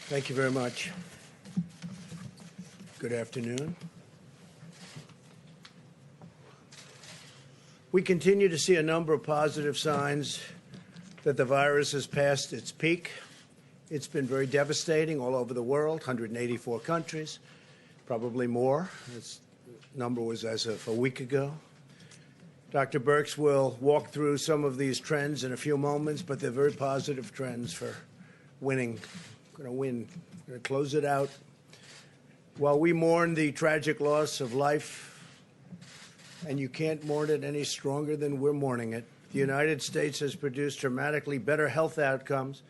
Thank you very much. Good afternoon. We continue to see a number of positive signs that the virus has passed its peak. It's been very devastating all over the world, 184 countries, probably more. This number was as of a week ago. Dr. Birx will walk through some of these trends in a few moments, but they're very positive trends for winning. We're going to win. We're going to close it out. While we mourn the tragic loss of life, and you can't mourn it any stronger than we're mourning it, the United States has produced dramatically better health outcomes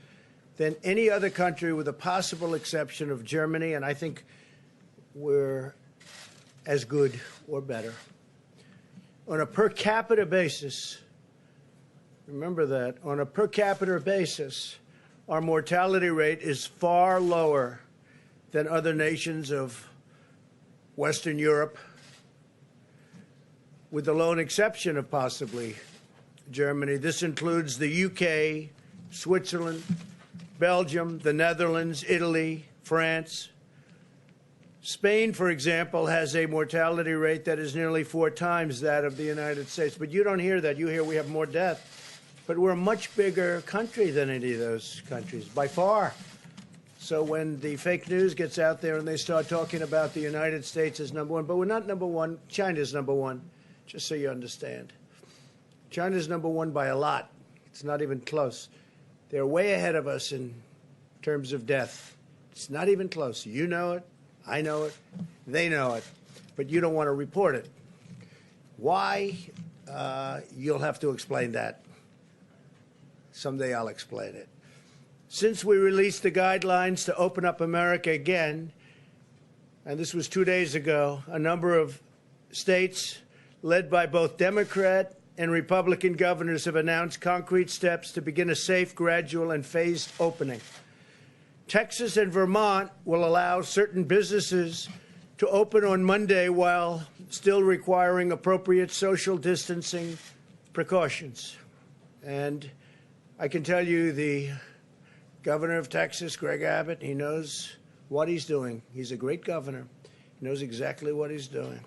than any other country, with a possible exception of Germany, and I think we're as good or better. On a per capita basis, remember that, on a per capita basis, our mortality rate is far lower than other nations of Western Europe, with the lone exception of possibly Germany. This includes the UK, Switzerland, Belgium, the Netherlands, Italy, France. Spain, for example, has a mortality rate that is nearly 4 times that of the United States. But you don't hear that. You hear we have more death. But we're a much bigger country than any of those countries, by far. So when the fake news gets out there and they start talking about the United States as number one, but we're not number one. China's number one, just so you understand. China's number one by a lot. It's not even close. They're way ahead of us in terms of death. It's not even close. You know it. I know it. They know it. But you don't want to report it. Why? You'll have to explain that. Someday I'll explain it. Since we released the guidelines to open up America again, and this was 2 days ago, a number of states led by both Democrat and Republican governors have announced concrete steps to begin a safe, gradual, and phased opening. Texas and Vermont will allow certain businesses to open on Monday while still requiring appropriate social distancing precautions. And I can tell you the governor of Texas, Greg Abbott, he knows what he's doing. He's a great governor. He knows exactly what he's doing.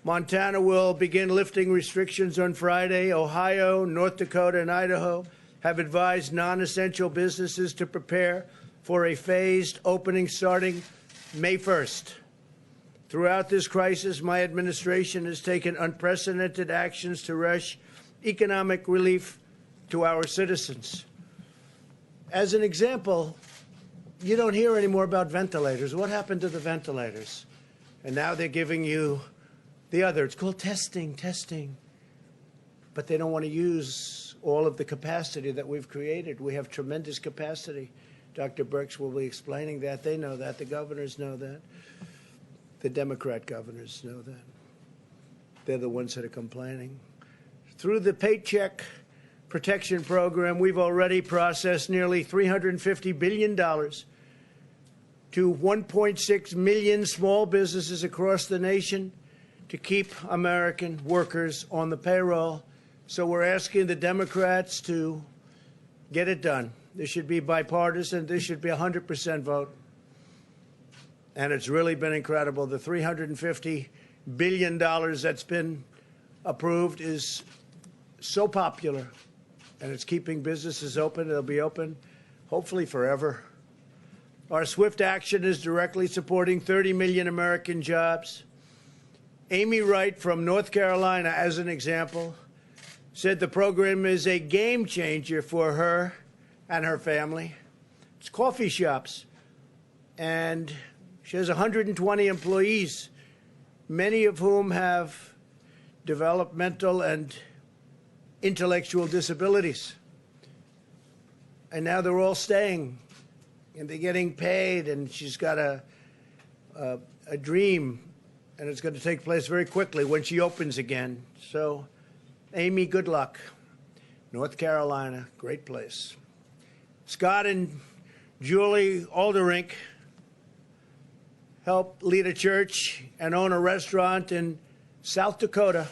Montana will begin lifting restrictions on Friday. Ohio, North Dakota, and Idaho have advised non-essential businesses to prepare for a phased opening starting May 1st. Throughout this crisis, my administration has taken unprecedented actions to rush economic relief to our citizens. As an example, you don't hear any more about ventilators. What happened to the ventilators? And now they're giving you the other. It's called testing. But they don't want to use all of the capacity that we've created. We have tremendous capacity. Dr. Birx will be explaining that. They know that. The governors know that. The Democrat governors know that. They're the ones that are complaining. Through the Paycheck Protection Program, we've already processed nearly $350 billion to 1.6 million small businesses across the nation to keep American workers on the payroll. So we're asking the Democrats to get it done. This should be bipartisan. This should be a 100% vote. And it's really been incredible. The $350 billion that's been approved is so popular, and it's keeping businesses open. They'll be open, hopefully, forever. Our swift action is directly supporting 30 million American jobs. Amy Wright from North Carolina, as an example, said the program is a game changer for her and her family. It's coffee shops. And she has 120 employees, many of whom have developmental and intellectual disabilities. And now they're all staying, and they're getting paid, and she's got a dream, and it's going to take place very quickly when she opens again. So, Amy, good luck. North Carolina, great place. Scott and Julie Alderink helped lead a church and own a restaurant in South Dakota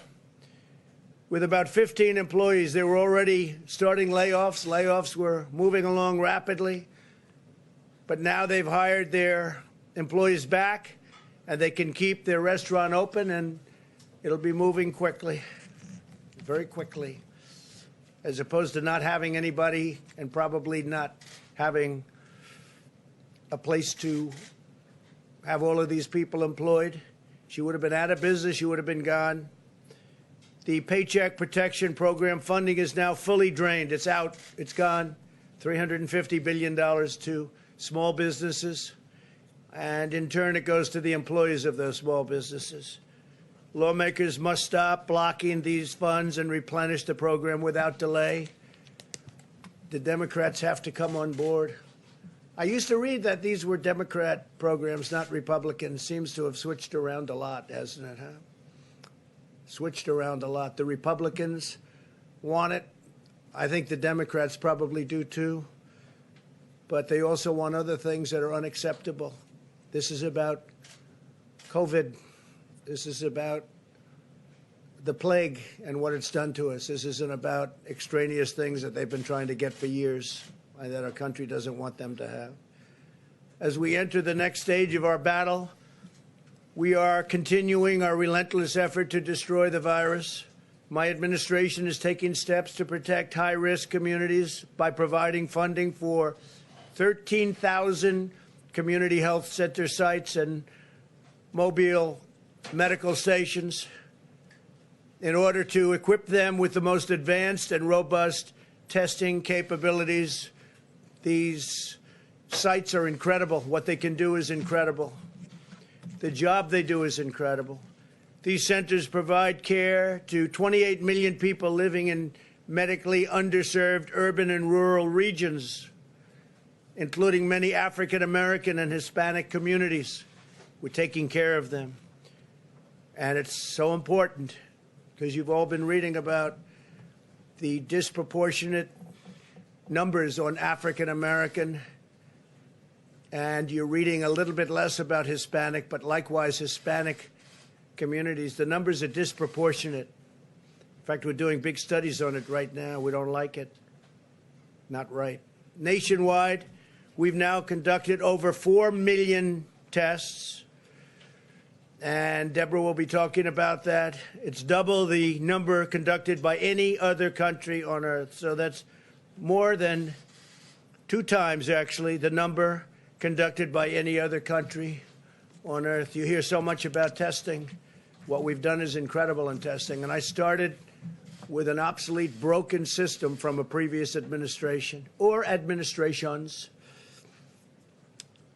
with about 15 employees. They were already starting layoffs. Layoffs were moving along rapidly. But now they've hired their employees back, and they can keep their restaurant open, and it'll be moving quickly, very quickly, as opposed to not having anybody and probably not having a place to have all of these people employed. She would have been out of business. She would have been gone. The Paycheck Protection Program funding is now fully drained. It's out. It's gone. $350 billion to small businesses. And in turn, it goes to the employees of those small businesses. Lawmakers must stop blocking these funds and replenish the program without delay. The Democrats have to come on board. I used to read that these were Democrat programs, not Republican. Seems to have switched around a lot, hasn't it, huh? Switched around a lot. The Republicans want it. I think the Democrats probably do too. But they also want other things that are unacceptable. This is about COVID. This is about the plague and what it's done to us. This isn't about extraneous things that they've been trying to get for years and that our country doesn't want them to have. As we enter the next stage of our battle, we are continuing our relentless effort to destroy the virus. My administration is taking steps to protect high-risk communities by providing funding for 13,000 community health center sites and mobile medical stations in order to equip them with the most advanced and robust testing capabilities. These sites are incredible. What they can do is incredible. The job they do is incredible. These centers provide care to 28 million people living in medically underserved urban and rural regions, including many African American and Hispanic communities. We're taking care of them. And it's so important because you've all been reading about the disproportionate numbers on African American, and you're reading a little bit less about Hispanic, but likewise Hispanic communities. The numbers are disproportionate. In fact, we're doing big studies on it right now. We don't like it. Not right. Nationwide, we've now conducted over 4 million tests, and Deborah will be talking about that. It's double the number conducted by any other country on Earth. So that's more than 2 times, actually, the number conducted by any other country on Earth. You hear so much about testing. What we've done is incredible in testing. And I started with an obsolete, broken system from a previous administration or administrations.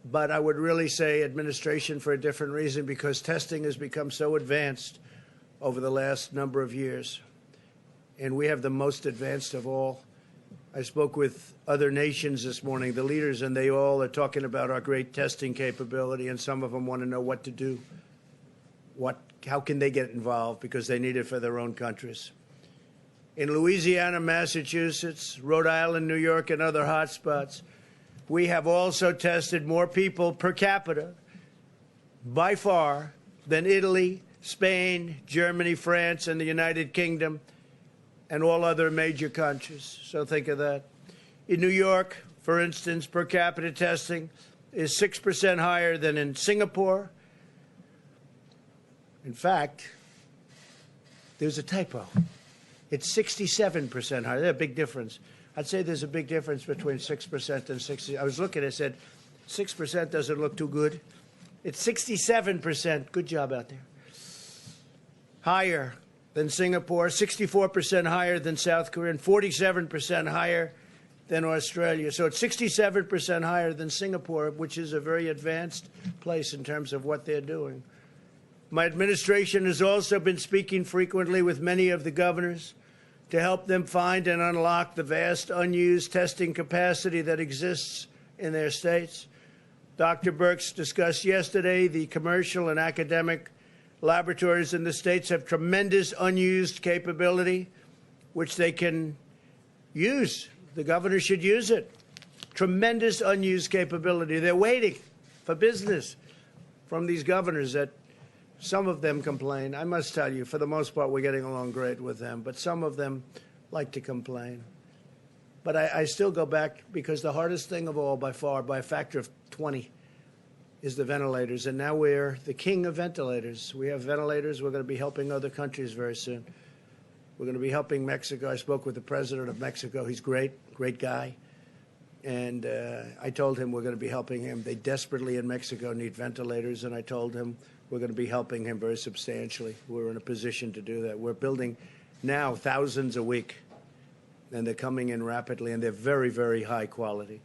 But I would really say administration for a different reason, because testing has become so advanced over the last number of years. And we have the most advanced of all. I spoke with other nations this morning, the leaders, and they all are talking about our great testing capability, and some of them want to know what to do. How can they get involved, because they need it for their own countries. In Louisiana, Massachusetts, Rhode Island, New York, and other hotspots, we have also tested more people per capita, by far, than Italy, Spain, Germany, France, and the United Kingdom, and all other major countries. So think of that. In New York, for instance, per capita testing is 6% higher than in Singapore. In fact, there's a typo. It's 67% higher. There's a big difference. I'd say there's a big difference between 6% and 60%. I was looking, I said, 6% doesn't look too good. It's 67%. Good job out there. Higher than Singapore, 64% higher than South Korea, and 47% higher than Australia. So it's 67% higher than Singapore, which is a very advanced place in terms of what they're doing. My administration has also been speaking frequently with many of the governors to help them find and unlock the vast unused testing capacity that exists in their states. Dr. Birx discussed yesterday the commercial and academic laboratories in the states have tremendous unused capability, which they can use. The governor should use it. Tremendous unused capability. They're waiting for business from these governors that some of them complain. I must tell you, for the most part, we're getting along great with them, but some of them like to complain. But I still go back because the hardest thing of all, by far, by a factor of 20, is the ventilators. And now we're the king of ventilators. We have ventilators. We're going to be helping other countries very soon. We're going to be helping Mexico. I spoke with the president of Mexico. He's great, great guy. And I told him we're going to be helping him. They desperately in Mexico need ventilators. And I told him we're going to be helping him very substantially. We're in a position to do that. We're building now thousands a week. And they're coming in rapidly, and they're very, very high quality.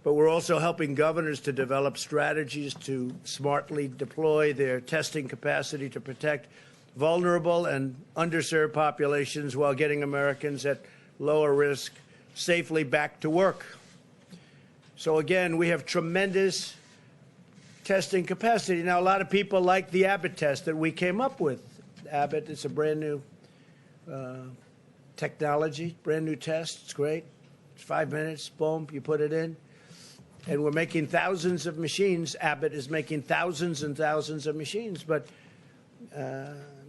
But we're also helping governors to develop strategies to smartly deploy their testing capacity to protect vulnerable and underserved populations while getting Americans at lower risk safely back to work. So again, we have tremendous testing capacity. Now, a lot of people like the Abbott test that we came up with. Abbott is a brand new technology, brand new test. It's great. It's 5 minutes, boom, you put it in. And we're making thousands of machines. Abbott is making thousands and thousands of machines. But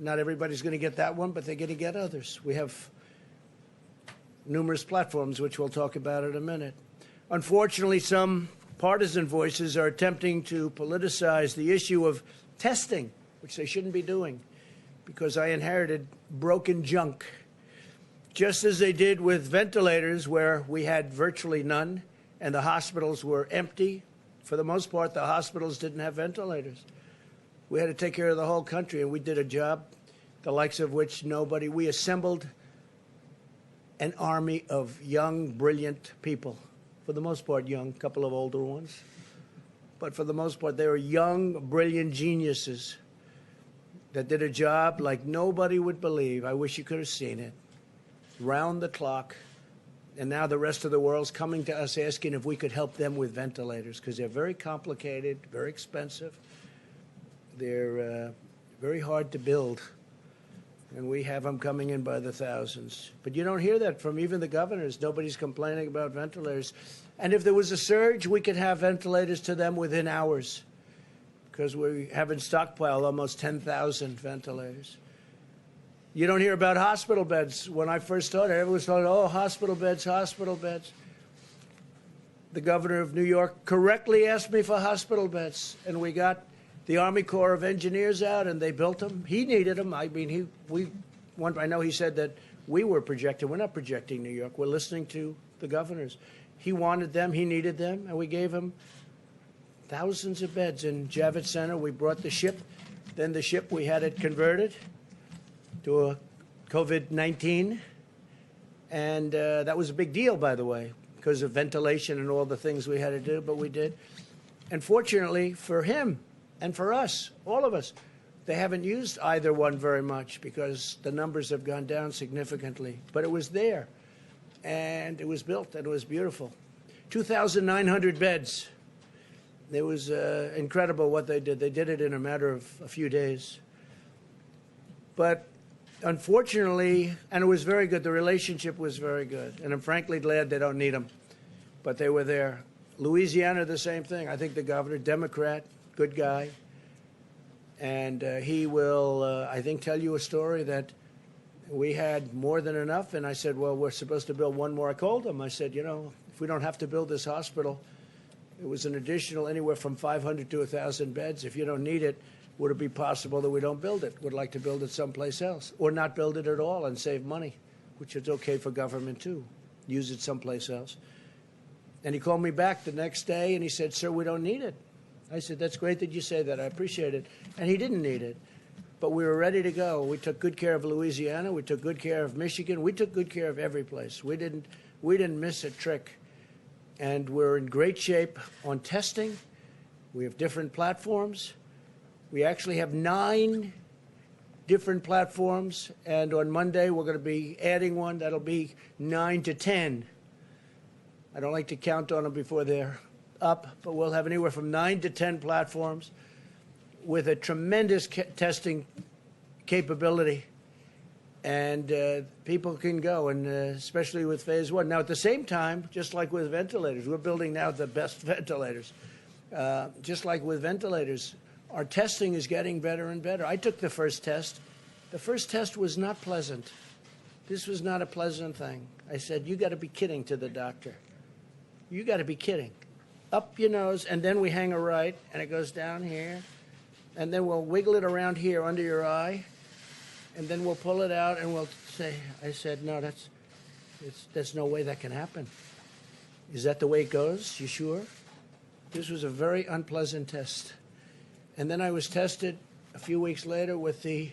not everybody's going to get that one, but they're going to get others. We have numerous platforms, which we'll talk about in a minute. Unfortunately, some partisan voices are attempting to politicize the issue of testing, which they shouldn't be doing, because I inherited broken junk. Just as they did with ventilators, where we had virtually none, and the hospitals were empty. For the most part, the hospitals didn't have ventilators. We had to take care of the whole country, and we did a job, the likes of which nobody. We assembled an army of young, brilliant people. For the most part, young, a couple of older ones. But for the most part, they were young, brilliant geniuses that did a job like nobody would believe. I wish you could have seen it. Round the clock. And now the rest of the world's coming to us asking if we could help them with ventilators, because they're very complicated, very expensive. They're very hard to build. And we have them coming in by the thousands. But you don't hear that from even the governors. Nobody's complaining about ventilators. And if there was a surge, we could have ventilators to them within hours, because we have in stockpile almost 10,000 ventilators. You don't hear about hospital beds. When I first started, everyone was talking, oh, hospital beds, hospital beds. The governor of New York correctly asked me for hospital beds, and we got the Army Corps of Engineers out, and they built them. He needed them. I mean, I know he said that we were projecting. We're not projecting New York. We're listening to the governors. He wanted them. He needed them, and we gave him thousands of beds. In Javits Center, we brought the ship. Then the ship, we had it converted to a COVID-19, and that was a big deal, by the way, because of ventilation and all the things we had to do, but we did. And fortunately for him and for us, all of us, they haven't used either one very much because the numbers have gone down significantly. But it was there, and it was built, and it was beautiful. 2,900 beds. It was incredible what they did. They did it in a matter of a few days. But unfortunately, and it was very good, the relationship was very good. And I'm frankly glad they don't need them, but they were there. Louisiana, the same thing. I think the governor, Democrat, good guy. And he will, I think, tell you a story that we had more than enough. And I said, well, we're supposed to build one more. I called him. I said, you know, if we don't have to build this hospital, it was an additional anywhere from 500 to 1,000 beds. If you don't need it, would it be possible that we don't build it? Would like to build it someplace else, or not build it at all and save money, which is okay for government too. Use it someplace else. And he called me back the next day and he said, sir, we don't need it. I said, that's great that you say that. I appreciate it. And he didn't need it. But we were ready to go. We took good care of Louisiana. We took good care of Michigan. We took good care of every place. We didn't miss a trick. And we're in great shape on testing. We have different platforms. We actually have 9 different platforms, and on Monday we're going to be adding one. That'll be 9 to 10. I don't like to count on them before they're up, but we'll have anywhere from 9 to 10 platforms with a tremendous testing capability, and people can go, and especially with phase 1. Now, at the same time, just like with ventilators, we're building now the best ventilators. Just like with ventilators, our testing is getting better and better. I took the first test. The first test was not pleasant. This was not a pleasant thing. I said, you got to be kidding, to the doctor. You got to be kidding. Up your nose, and then we hang a right, and it goes down here, and then we'll wiggle it around here under your eye, and then we'll pull it out, and we'll say, I said, no, there's no way that can happen. Is that the way it goes? You sure? This was a very unpleasant test. And then I was tested a few weeks later with the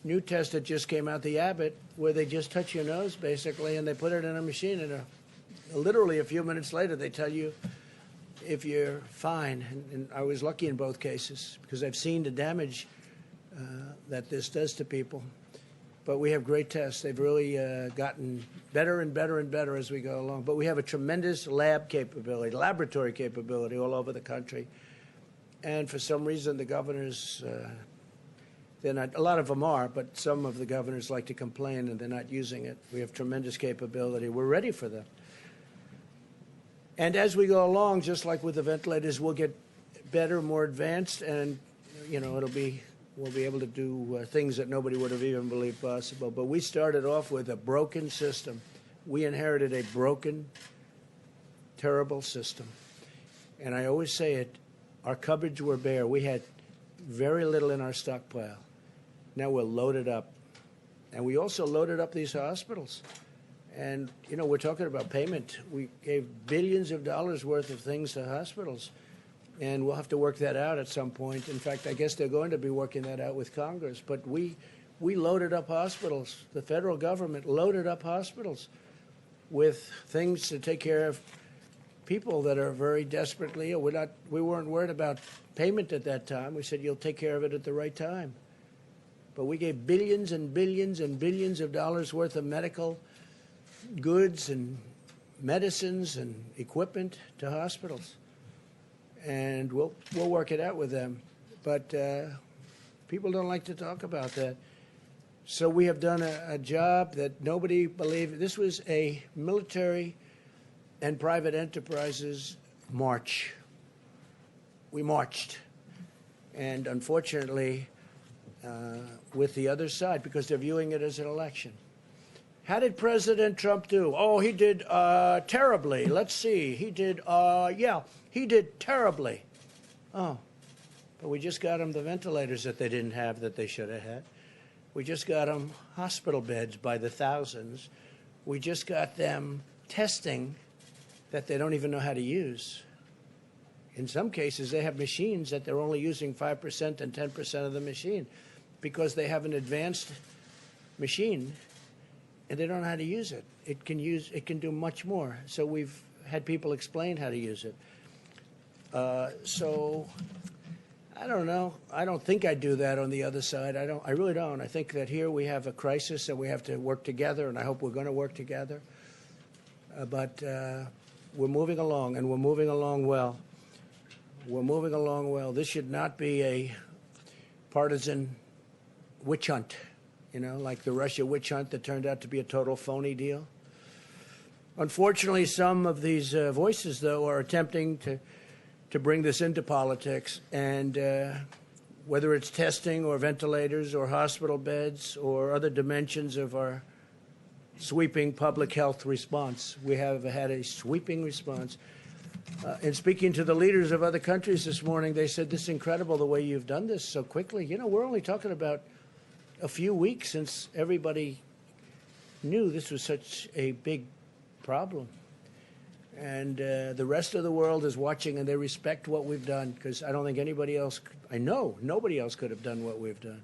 new test that just came out, the Abbott, where they just touch your nose, basically, and they put it in a machine, and literally a few minutes later, they tell you if you're fine. And I was lucky in both cases, because I've seen the damage that this does to people. But we have great tests. They've really gotten better and better and better as we go along. But we have a tremendous laboratory capability all over the country. And for some reason, the governors, they're not, a lot of them are, but some of the governors like to complain and they're not using it. We have tremendous capability. We're ready for them. And as we go along, just like with the ventilators, we'll get better, more advanced, and, you know, we'll be able to do things that nobody would have even believed possible. But we started off with a broken system. We inherited a broken, terrible system. And I always say it, our cupboards were bare. We had very little in our stockpile. Now we're loaded up. And we also loaded up these hospitals. And, you know, we're talking about payment. We gave billions of dollars worth of things to hospitals. And we'll have to work that out at some point. In fact, I guess they're going to be working that out with Congress. But we loaded up hospitals. The federal government loaded up hospitals with things to take care of people that are very desperately ill. We weren't worried about payment at that time. We said, you'll take care of it at the right time. But we gave billions and billions and billions of dollars worth of medical goods and medicines and equipment to hospitals. And we'll work it out with them. But people don't like to talk about that. So we have done a job that nobody believed. This was a military and private enterprises march. We marched. And unfortunately, with the other side, because they're viewing it as an election. How did President Trump do? Oh, he did terribly. Let's see. He did, he did terribly. Oh, but we just got him the ventilators that they didn't have that they should have had. We just got them hospital beds by the thousands. We just got them testing that they don't even know how to use. In some cases, they have machines that they're only using 5% and 10% of the machine because they have an advanced machine and they don't know how to use it. It can do much more. So we've had people explain how to use it. So I don't know. I don't think I'd do that on the other side. I really don't. I think that here we have a crisis and we have to work together, and I hope we're going to work together. But we're moving along, and we're moving along well. We're moving along well. This should not be a partisan witch hunt, you know, like the Russia witch hunt that turned out to be a total phony deal. Unfortunately, some of these voices, though, are attempting to bring this into politics, and whether it's testing or ventilators or hospital beds or other dimensions of our sweeping public health response, we have had a sweeping response. And speaking to the leaders of other countries this morning, they said, this is incredible the way you've done this so quickly. You know, we're only talking about a few weeks since everybody knew this was such a big problem. And the rest of the world is watching, and they respect what we've done, because I don't think anybody else, I know nobody else could have done what we've done.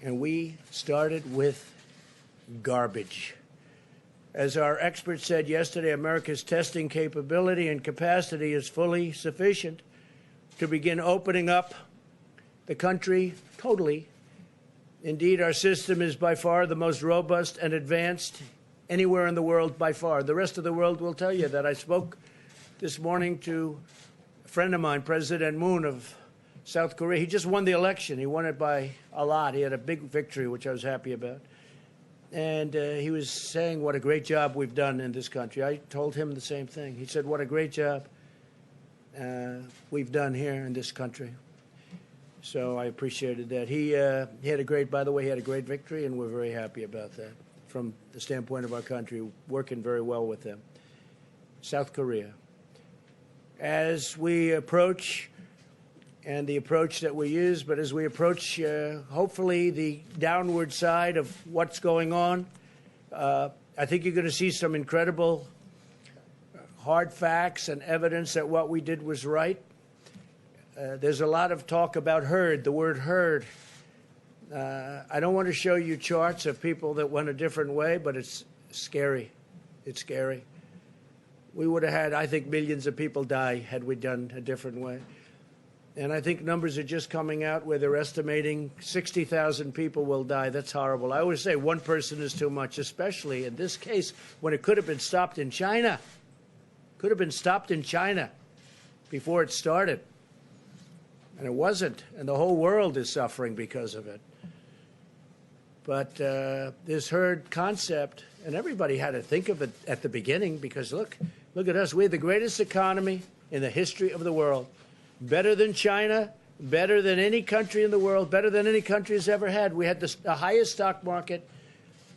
And we started with garbage. As our expert said yesterday, America's testing capability and capacity is fully sufficient to begin opening up the country totally. Indeed, our system is by far the most robust and advanced anywhere in the world by far. The rest of the world will tell you that. I spoke this morning to a friend of mine, President Moon of South Korea. He just won the election. He won it by a lot. He had a big victory, which I was happy about. And he was saying what a great job we've done in this country. I told him the same thing. He said, what a great job we've done here in this country. So I appreciated that. He had a great, by the way, he had a great victory, and we're very happy about that. from the standpoint of our country, working very well with them. South Korea. As we approach, and the approach that we use, but as we approach, hopefully, the downward side of what's going on, I think you're going to see some incredible hard facts and evidence that what we did was right. There's a lot of talk about herd, the word herd. I don't want to show you charts of people that went a different way, but it's scary. It's scary. We would have had, I think, millions of people die had we done a different way. And I think numbers are just coming out where they're estimating 60,000 people will die. That's horrible. I always say one person is too much, especially in this case when it could have been stopped in China. Could have been stopped in China before it started. And it wasn't. And the whole world is suffering because of it. But this herd concept, and everybody had to think of it at the beginning because, look at us. We have the greatest economy in the history of the world. Better than China, better than any country in the world, better than any country has ever had. We had the highest stock market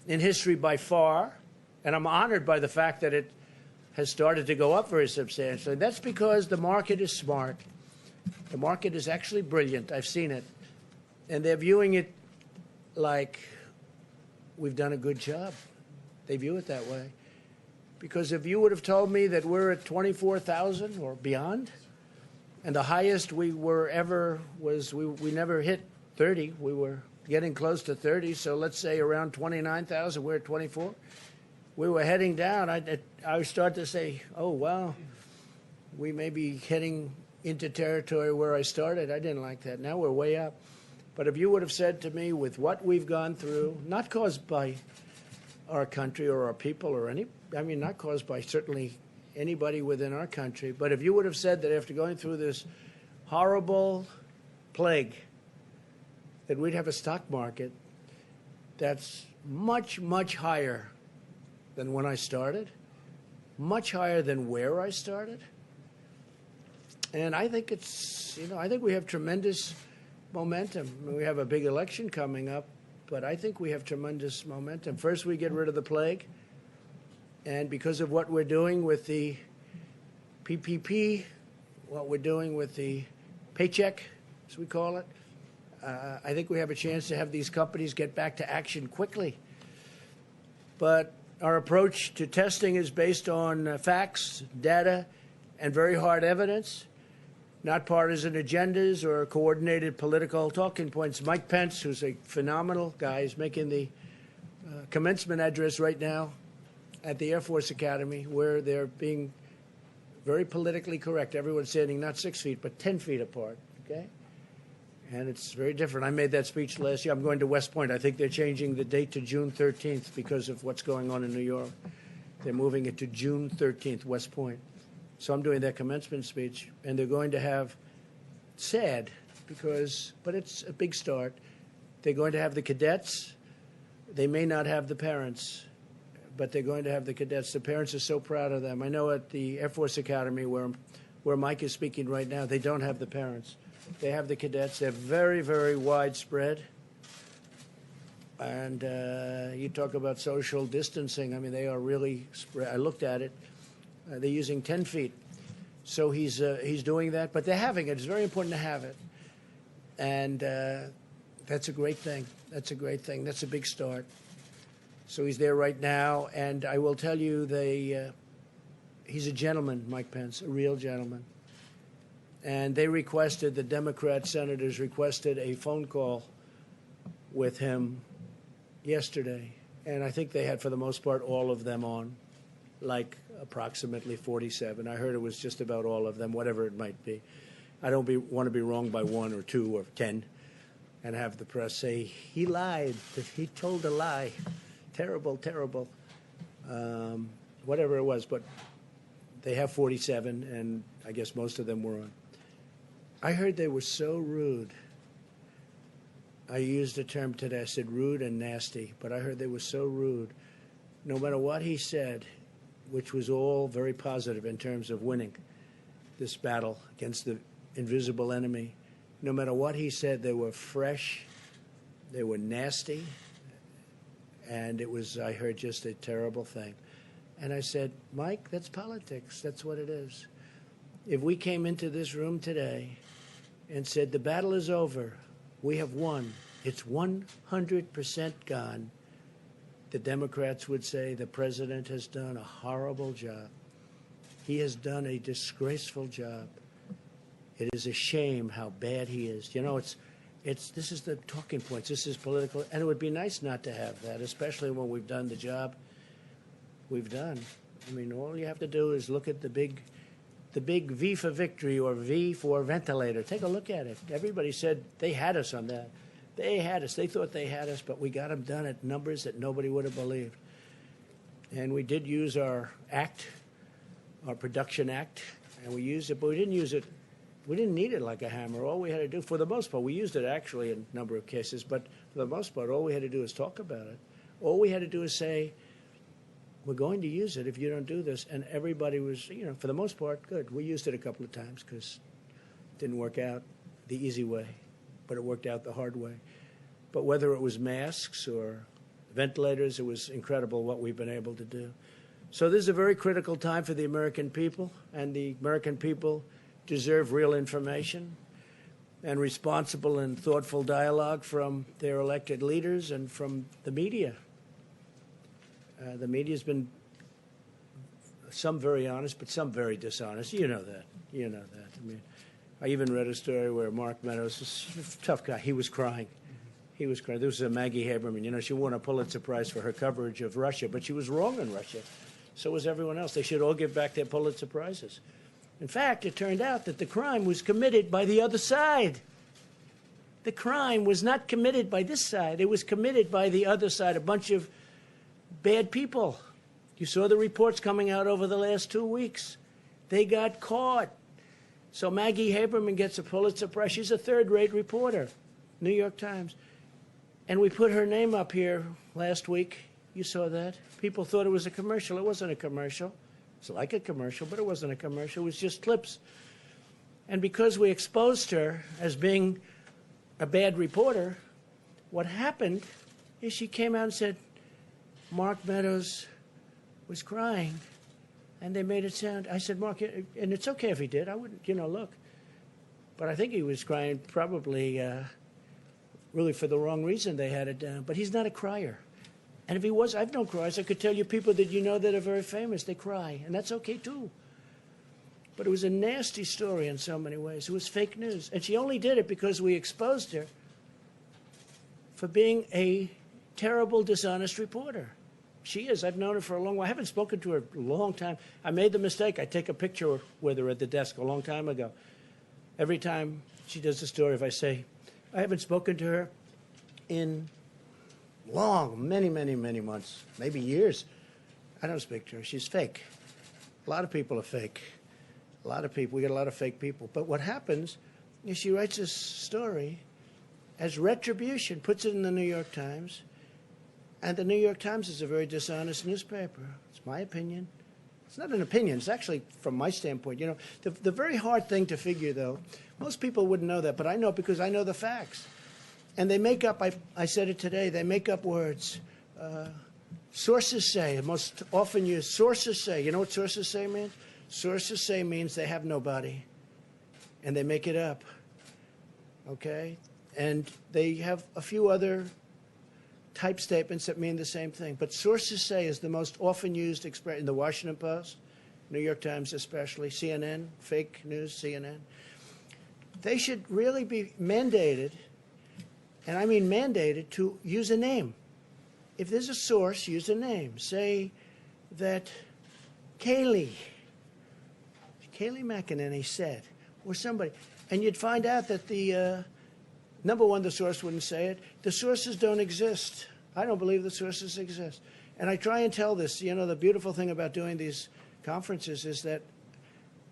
in history by far, and I'm honored by the fact that it has started to go up very substantially. That's because the market is smart. The market is actually brilliant. I've seen it. And they're viewing it like we've done a good job. They view it that way. Because if you would have told me that we're at 24,000 or beyond, and the highest we were ever was, we never hit 30. We were getting close to 30. So let's say around 29,000. We're at 24. We were heading down. I would start to say, oh, wow, we may be heading into territory where I started. I didn't like that. Now we're way up. But if you would have said to me, with what we've gone through, not caused by our country or our people or not caused by certainly anybody within our country, but if you would have said that after going through this horrible plague, that we'd have a stock market that's much, much higher than when I started, much higher than where I started. And I think I think we have tremendous momentum. I mean, we have a big election coming up, but I think we have tremendous momentum. First, we get rid of the plague. And because of what we're doing with the PPP, what we're doing with the paycheck, as we call it, I think we have a chance to have these companies get back to action quickly. But our approach to testing is based on facts, data, and very hard evidence, not partisan agendas or coordinated political talking points. Mike Pence, who's a phenomenal guy, is making the commencement address right now at the Air Force Academy, where they're being very politically correct. Everyone's standing not 6 feet, but 10 feet apart, okay? And it's very different. I made that speech last year. I'm going to West Point. I think they're changing the date to June 13th because of what's going on in New York. They're moving it to June 13th, West Point. So I'm doing that commencement speech, and they're going to have, sad, but it's a big start. They're going to have the cadets. They may not have the parents, but they're going to have the cadets. The parents are so proud of them. I know at the Air Force Academy, where Mike is speaking right now, they don't have the parents. They have the cadets. They're very, very widespread. And you talk about social distancing. I mean, they are really spread. I looked at it. They're using 10 feet. So he's doing that. But they're having it. It's very important to have it. And that's a great thing. That's a great thing. That's a big start. So he's there right now. And I will tell you, he's a gentleman, Mike Pence, a real gentleman. And the Democrat senators requested a phone call with him yesterday. And I think they had, for the most part, all of them on, like approximately 47. I heard it was just about all of them, whatever it might be. I don't want to be wrong by 1 or 2 or 10 and have the press say, he lied, that he told a lie. Terrible, terrible. Whatever it was, but they have 47, and I guess most of them were on. I heard they were so rude. I used a term today. I said rude and nasty, but I heard they were so rude. No matter what he said, which was all very positive in terms of winning this battle against the invisible enemy, no matter what he said, they were fresh, they were nasty, And it was, I heard just a terrible thing. And I said, Mike, that's politics. That's what it is. If we came into this room today and said, the battle is over, we have won, it's 100% gone, the Democrats would say the president has done a horrible job. He has done a disgraceful job. It is a shame how bad he is. You know, this is the talking points. This is political. And it would be nice not to have that, especially when we've done the job we've done. I mean, all you have to do is look at the big V for victory or V for ventilator. Take a look at it. Everybody said they had us on that. They had us. They thought they had us, but we got them done at numbers that nobody would have believed. And we did use our act, our production act, and we used it, but we didn't use it. We didn't need it like a hammer. All we had to do, for the most part, we used it actually in a number of cases, but for the most part, all we had to do is talk about it. All we had to do is say, we're going to use it if you don't do this. And everybody was, you know, for the most part, good. We used it a couple of times because it didn't work out the easy way, but it worked out the hard way. But whether it was masks or ventilators, it was incredible what we've been able to do. So this is a very critical time for the American people, and the American people deserve real information and responsible and thoughtful dialogue from their elected leaders and from the media. The media's been some very honest, but some very dishonest. You know that. You know that. I mean, I even read a story where Mark Meadows, a tough guy, he was crying. He was crying. There was Maggie Haberman. You know, she won a Pulitzer Prize for her coverage of Russia, but she was wrong on Russia. So was everyone else. They should all give back their Pulitzer Prizes. In fact, it turned out that the crime was committed by the other side. The crime was not committed by this side. It was committed by the other side, a bunch of bad people. You saw the reports coming out over the last 2 weeks. They got caught. So Maggie Haberman gets a Pulitzer Prize. She's a third-rate reporter, New York Times. And we put her name up here last week. You saw that. People thought it was a commercial. It wasn't a commercial. It's like a commercial, but it wasn't a commercial. It was just clips. And because we exposed her as being a bad reporter, what happened is she came out and said, Mark Meadows was crying, and they made it sound. I said, Mark, and it's okay if he did. I wouldn't, you know, look. But I think he was crying probably really for the wrong reason they had it down. But he's not a crier. And if he was, I've known criers. I could tell you people that you know that are very famous, they cry, and that's okay too. But it was a nasty story in so many ways. It was fake news. And she only did it because we exposed her for being a terrible, dishonest reporter. She is. I've known her for a long while. I haven't spoken to her a long time. I made the mistake. I take a picture with her at the desk a long time ago. Every time she does a story, if I say, I haven't spoken to her in many, many, many months, maybe years, I don't speak to her. She's fake. A lot of people are fake. A lot of people. We got a lot of fake people. But what happens is she writes this story as retribution, puts it in the New York Times, and the New York Times is a very dishonest newspaper. It's my opinion. It's not an opinion. It's actually, from my standpoint, you know, the very hard thing to figure, though, most people wouldn't know that, but I know because I know the facts. And they make up, I said it today, they make up words. Sources say, most often used, sources say. You know what sources say means? Sources say means they have nobody, and they make it up, okay? And they have a few other type statements that mean the same thing. But sources say is the most often used expression in the Washington Post, New York Times especially, CNN, fake news, CNN. They should really be mandated, and I mean mandated, to use a name. If there's a source, use a name. Say that Kayleigh McEnany said, or somebody. And you'd find out that the, number one, the source wouldn't say it. The sources don't exist. I don't believe the sources exist. And I try and tell this. You know, the beautiful thing about doing these conferences is that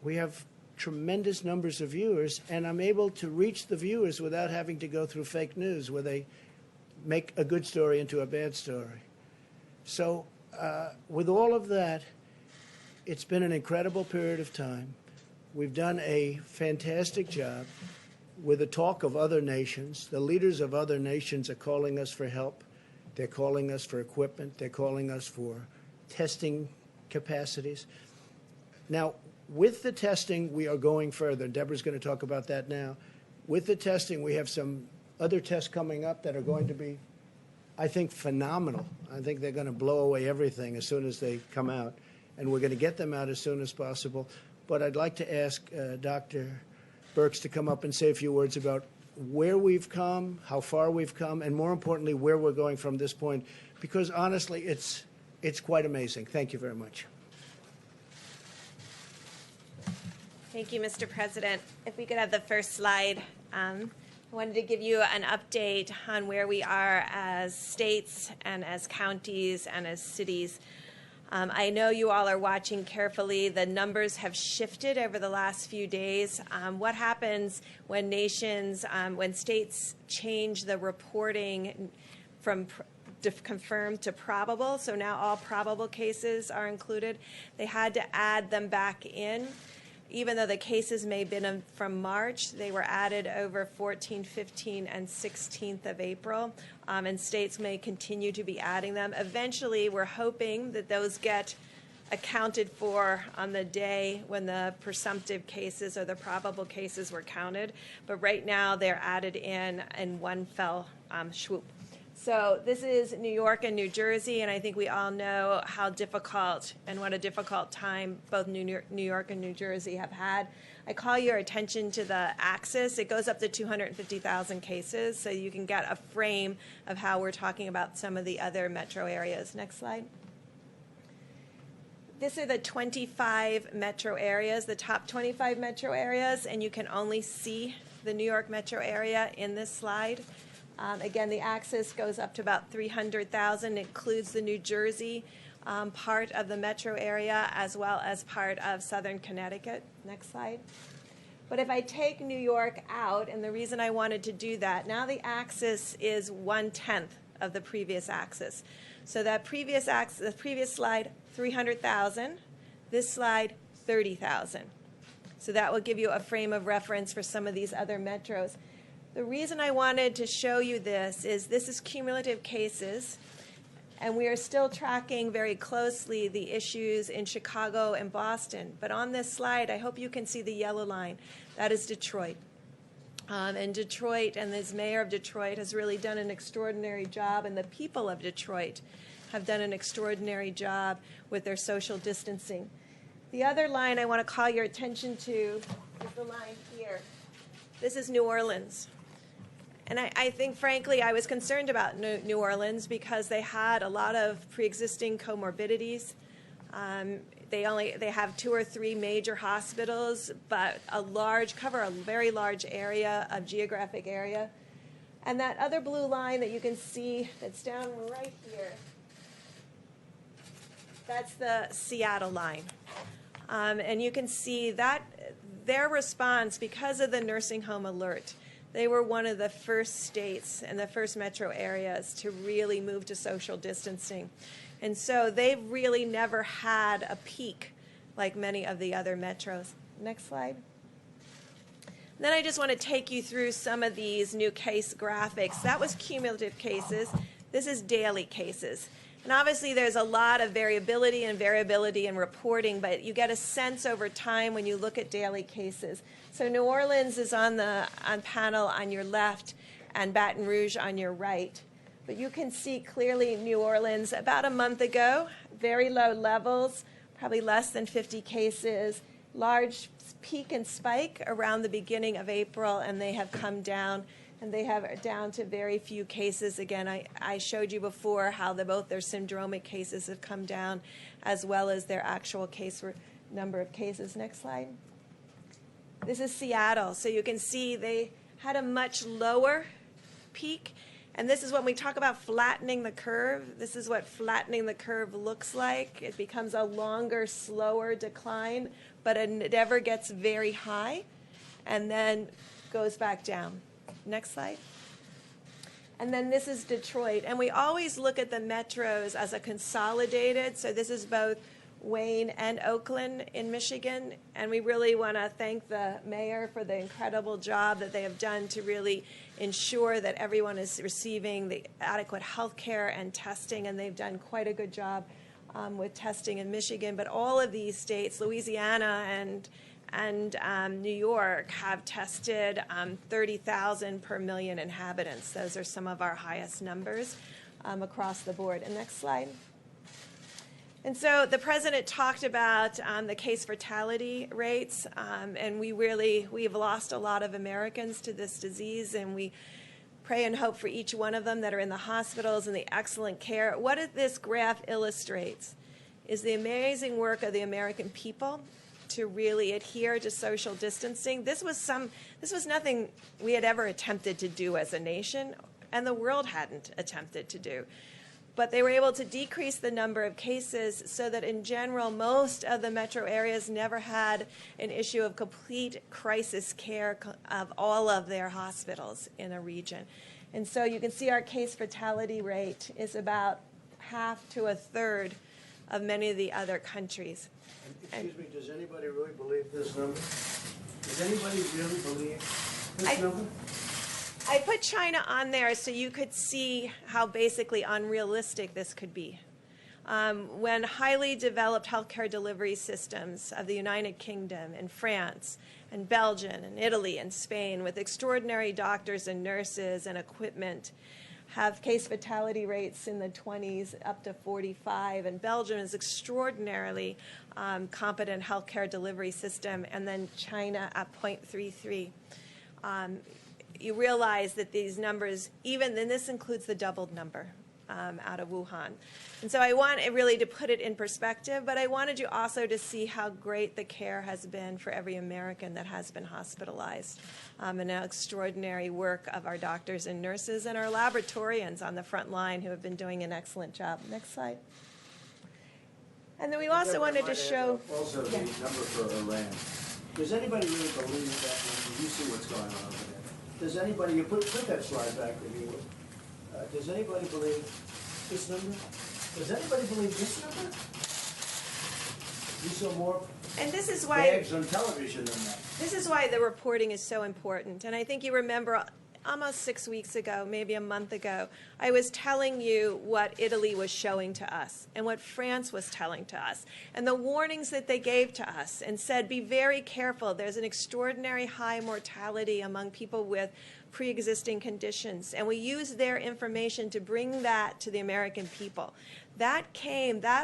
we have tremendous numbers of viewers, and I'm able to reach the viewers without having to go through fake news where they make a good story into a bad story. So with all of that, it's been an incredible period of time. We've done a fantastic job with the talk of other nations. The leaders of other nations are calling us for help. They're calling us for equipment. They're calling us for testing capacities. Now, with the testing, we are going further. Deborah's going to talk about that now. With the testing, we have some other tests coming up that are going to be, I think, phenomenal. I think they're going to blow away everything as soon as they come out. And we're going to get them out as soon as possible. But I'd like to ask Dr. Birx to come up and say a few words about where we've come, how far we've come, and more importantly, where we're going from this point. Because honestly, it's quite amazing. Thank you very much. Thank you, Mr. President. If we could have the first slide. I wanted to give you an update on where we are as states and as counties and as cities. I know you all are watching carefully. The numbers have shifted over the last few days. What happens when when states change the reporting from confirmed to probable, so now all probable cases are included, they had to add them back in. Even though the cases may have been from March, they were added over 14th, 15th, and 16th of April, and states may continue to be adding them. Eventually, we're hoping that those get accounted for on the day when the presumptive cases or the probable cases were counted, but right now they're added in one fell swoop. So this is New York and New Jersey, and I think we all know how difficult and what a difficult time both New York and New Jersey have had. I call your attention to the axis. It goes up to 250,000 cases, so you can get a frame of how we're talking about some of the other metro areas. Next slide. These are the 25 metro areas, the top 25 metro areas, and you can only see the New York metro area in this slide. Again, the axis goes up to about 300,000. It includes the New Jersey part of the metro area as well as part of southern Connecticut. Next slide. But if I take New York out, and the reason I wanted to do that, now the axis is 1/10 of the previous axis. So that previous axis, the previous slide, 300,000. This slide, 30,000. So that will give you a frame of reference for some of these other metros. The reason I wanted to show you this is cumulative cases, and we are still tracking very closely the issues in Chicago and Boston. But on this slide, I hope you can see the yellow line. That is Detroit. And Detroit and this mayor of Detroit has really done an extraordinary job, and the people of Detroit have done an extraordinary job with their social distancing. The other line I want to call your attention to is the line here. This is New Orleans. And I think, frankly, I was concerned about New Orleans because they had a lot of pre-existing comorbidities. They have 2 or 3 major hospitals, but cover a very large area of geographic area. And that other blue line that you can see that's down right here, that's the Seattle line. And you can see that their response, because of the nursing home alert, they were one of the first states and the first metro areas to really move to social distancing. And so they've really never had a peak like many of the other metros. Next slide. And then I just want to take you through some of these new case graphics. That was cumulative cases. This is daily cases. And obviously there's a lot of variability in reporting, but you get a sense over time when you look at daily cases. So New Orleans is on panel on your left and Baton Rouge on your right. But you can see clearly New Orleans about a month ago, very low levels, probably less than 50 cases, large peak and spike around the beginning of April, and they have come down. And they have down to very few cases. Again, I showed you before how both their syndromic cases have come down as well as their actual number of cases. Next slide. This is Seattle. So you can see they had a much lower peak. And this is when we talk about flattening the curve. This is what flattening the curve looks like. It becomes a longer, slower decline, but it never gets very high and then goes back down. Next slide. And then this is Detroit. And we always look at the metros as a consolidated. So this is both Wayne, and Oakland in Michigan. And we really want to thank the mayor for the incredible job that they have done to really ensure that everyone is receiving the adequate health care and testing. And they've done quite a good job with testing in Michigan. But all of these states, Louisiana and New York, have tested 30,000 per million inhabitants. Those are some of our highest numbers across the board. And next slide. And so the president talked about the case fatality rates, and we've lost a lot of Americans to this disease, and we pray and hope for each one of them that are in the hospitals and the excellent care. What this graph illustrates is the amazing work of the American people to really adhere to social distancing. This was nothing we had ever attempted to do as a nation, and the world hadn't attempted to do. But they were able to decrease the number of cases so that in general, most of the metro areas never had an issue of complete crisis care of all of their hospitals in a region. And so you can see our case fatality rate is about half to a third of many of the other countries. Excuse me, does anybody really believe this number? Does anybody really believe this number? I put China on there so you could see how basically unrealistic this could be. When highly developed healthcare delivery systems of the United Kingdom and France and Belgium and Italy and Spain with extraordinary doctors and nurses and equipment have case fatality rates in the 20s up to 45, and Belgium is extraordinarily competent healthcare delivery system, and then China at 0.33. You realize that these numbers, and this includes the doubled number out of Wuhan. And so I want it really to put it in perspective, but I wanted you also to see how great the care has been for every American that has been hospitalized, and the extraordinary work of our doctors and nurses and our laboratorians on the front line who have been doing an excellent job. Next slide. And then we also wanted to show... Also the number for Iran. Does anybody really believe that number? You see what's going on over there. Does anybody, you put that slide back if you would. Does anybody believe this number? Does anybody believe this number? You saw more and this is why bags on television than that. This is why the reporting is so important. And I think you remember almost 6 weeks ago, maybe a month ago, I was telling you what Italy was showing to us and what France was telling to us and the warnings that they gave to us and said, be very careful. There's an extraordinary high mortality among people with pre-existing conditions. And we used their information to bring that to the American people. That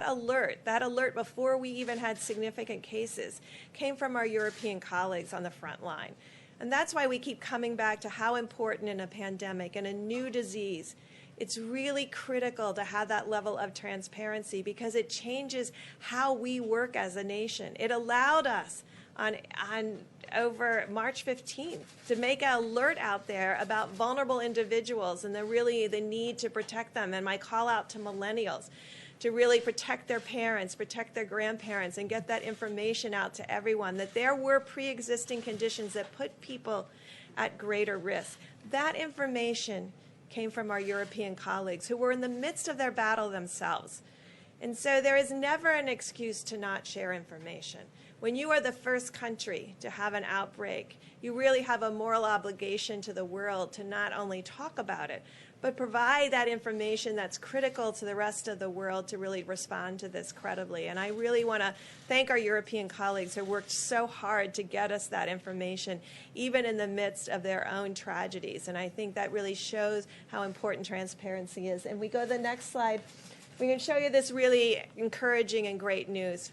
alert before we even had significant cases, came from our European colleagues on the front line. And that's why we keep coming back to how important in a pandemic and a new disease, it's really critical to have that level of transparency because it changes how we work as a nation. It allowed us on over March 15th to make an alert out there about vulnerable individuals and the need to protect them. And my call out to millennials to really protect their parents, protect their grandparents, and get that information out to everyone, that there were pre-existing conditions that put people at greater risk. That information came from our European colleagues who were in the midst of their battle themselves. And so there is never an excuse to not share information. When you are the first country to have an outbreak, you really have a moral obligation to the world to not only talk about it, but provide that information that's critical to the rest of the world to really respond to this credibly. And I really want to thank our European colleagues who worked so hard to get us that information, even in the midst of their own tragedies. And I think that really shows how important transparency is. And we go to the next slide. We can show you this really encouraging and great news.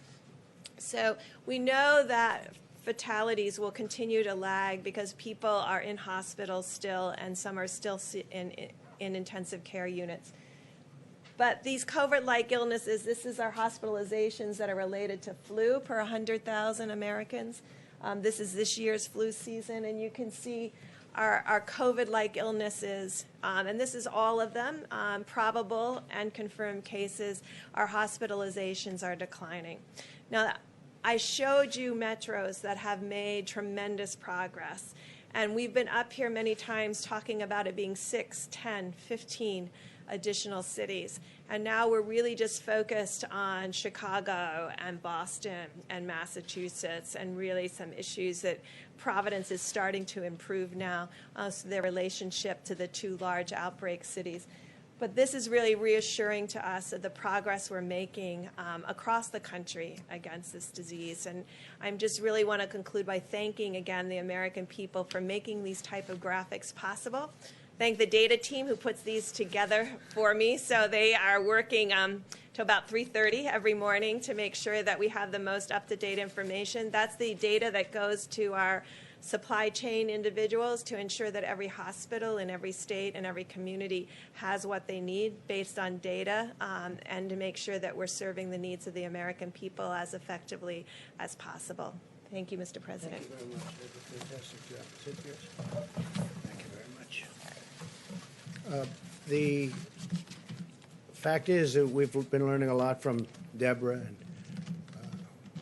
So we know that fatalities will continue to lag because people are in hospitals still, and some are still in intensive care units. But these COVID-like illnesses, this is our hospitalizations that are related to flu per 100,000 Americans. This is this year's flu season, and you can see our COVID-like illnesses, and this is all of them, probable and confirmed cases. Our hospitalizations are declining. Now, I showed you metros that have made tremendous progress. And we've been up here many times talking about it being 6, 10, 15 additional cities. And now we're really just focused on Chicago and Boston and Massachusetts, and really some issues that Providence is starting to improve now, so their relationship to the two large outbreak cities. But this is really reassuring to us of the progress we're making across the country against this disease. And I just really want to conclude by thanking again the American people for making these type of graphics possible. Thank the data team who puts these together for me. So they are working till about 3:30 every morning to make sure that we have the most up-to-date information. That's the data that goes to our supply chain individuals to ensure that every hospital in every state and every community has what they need based on data, and to make sure that we're serving the needs of the American people as effectively as possible. Thank you, Mr. President. Thank you very much. You did a fantastic job. Sit yours. Thank you very much. The fact is that we've been learning a lot from Deborah and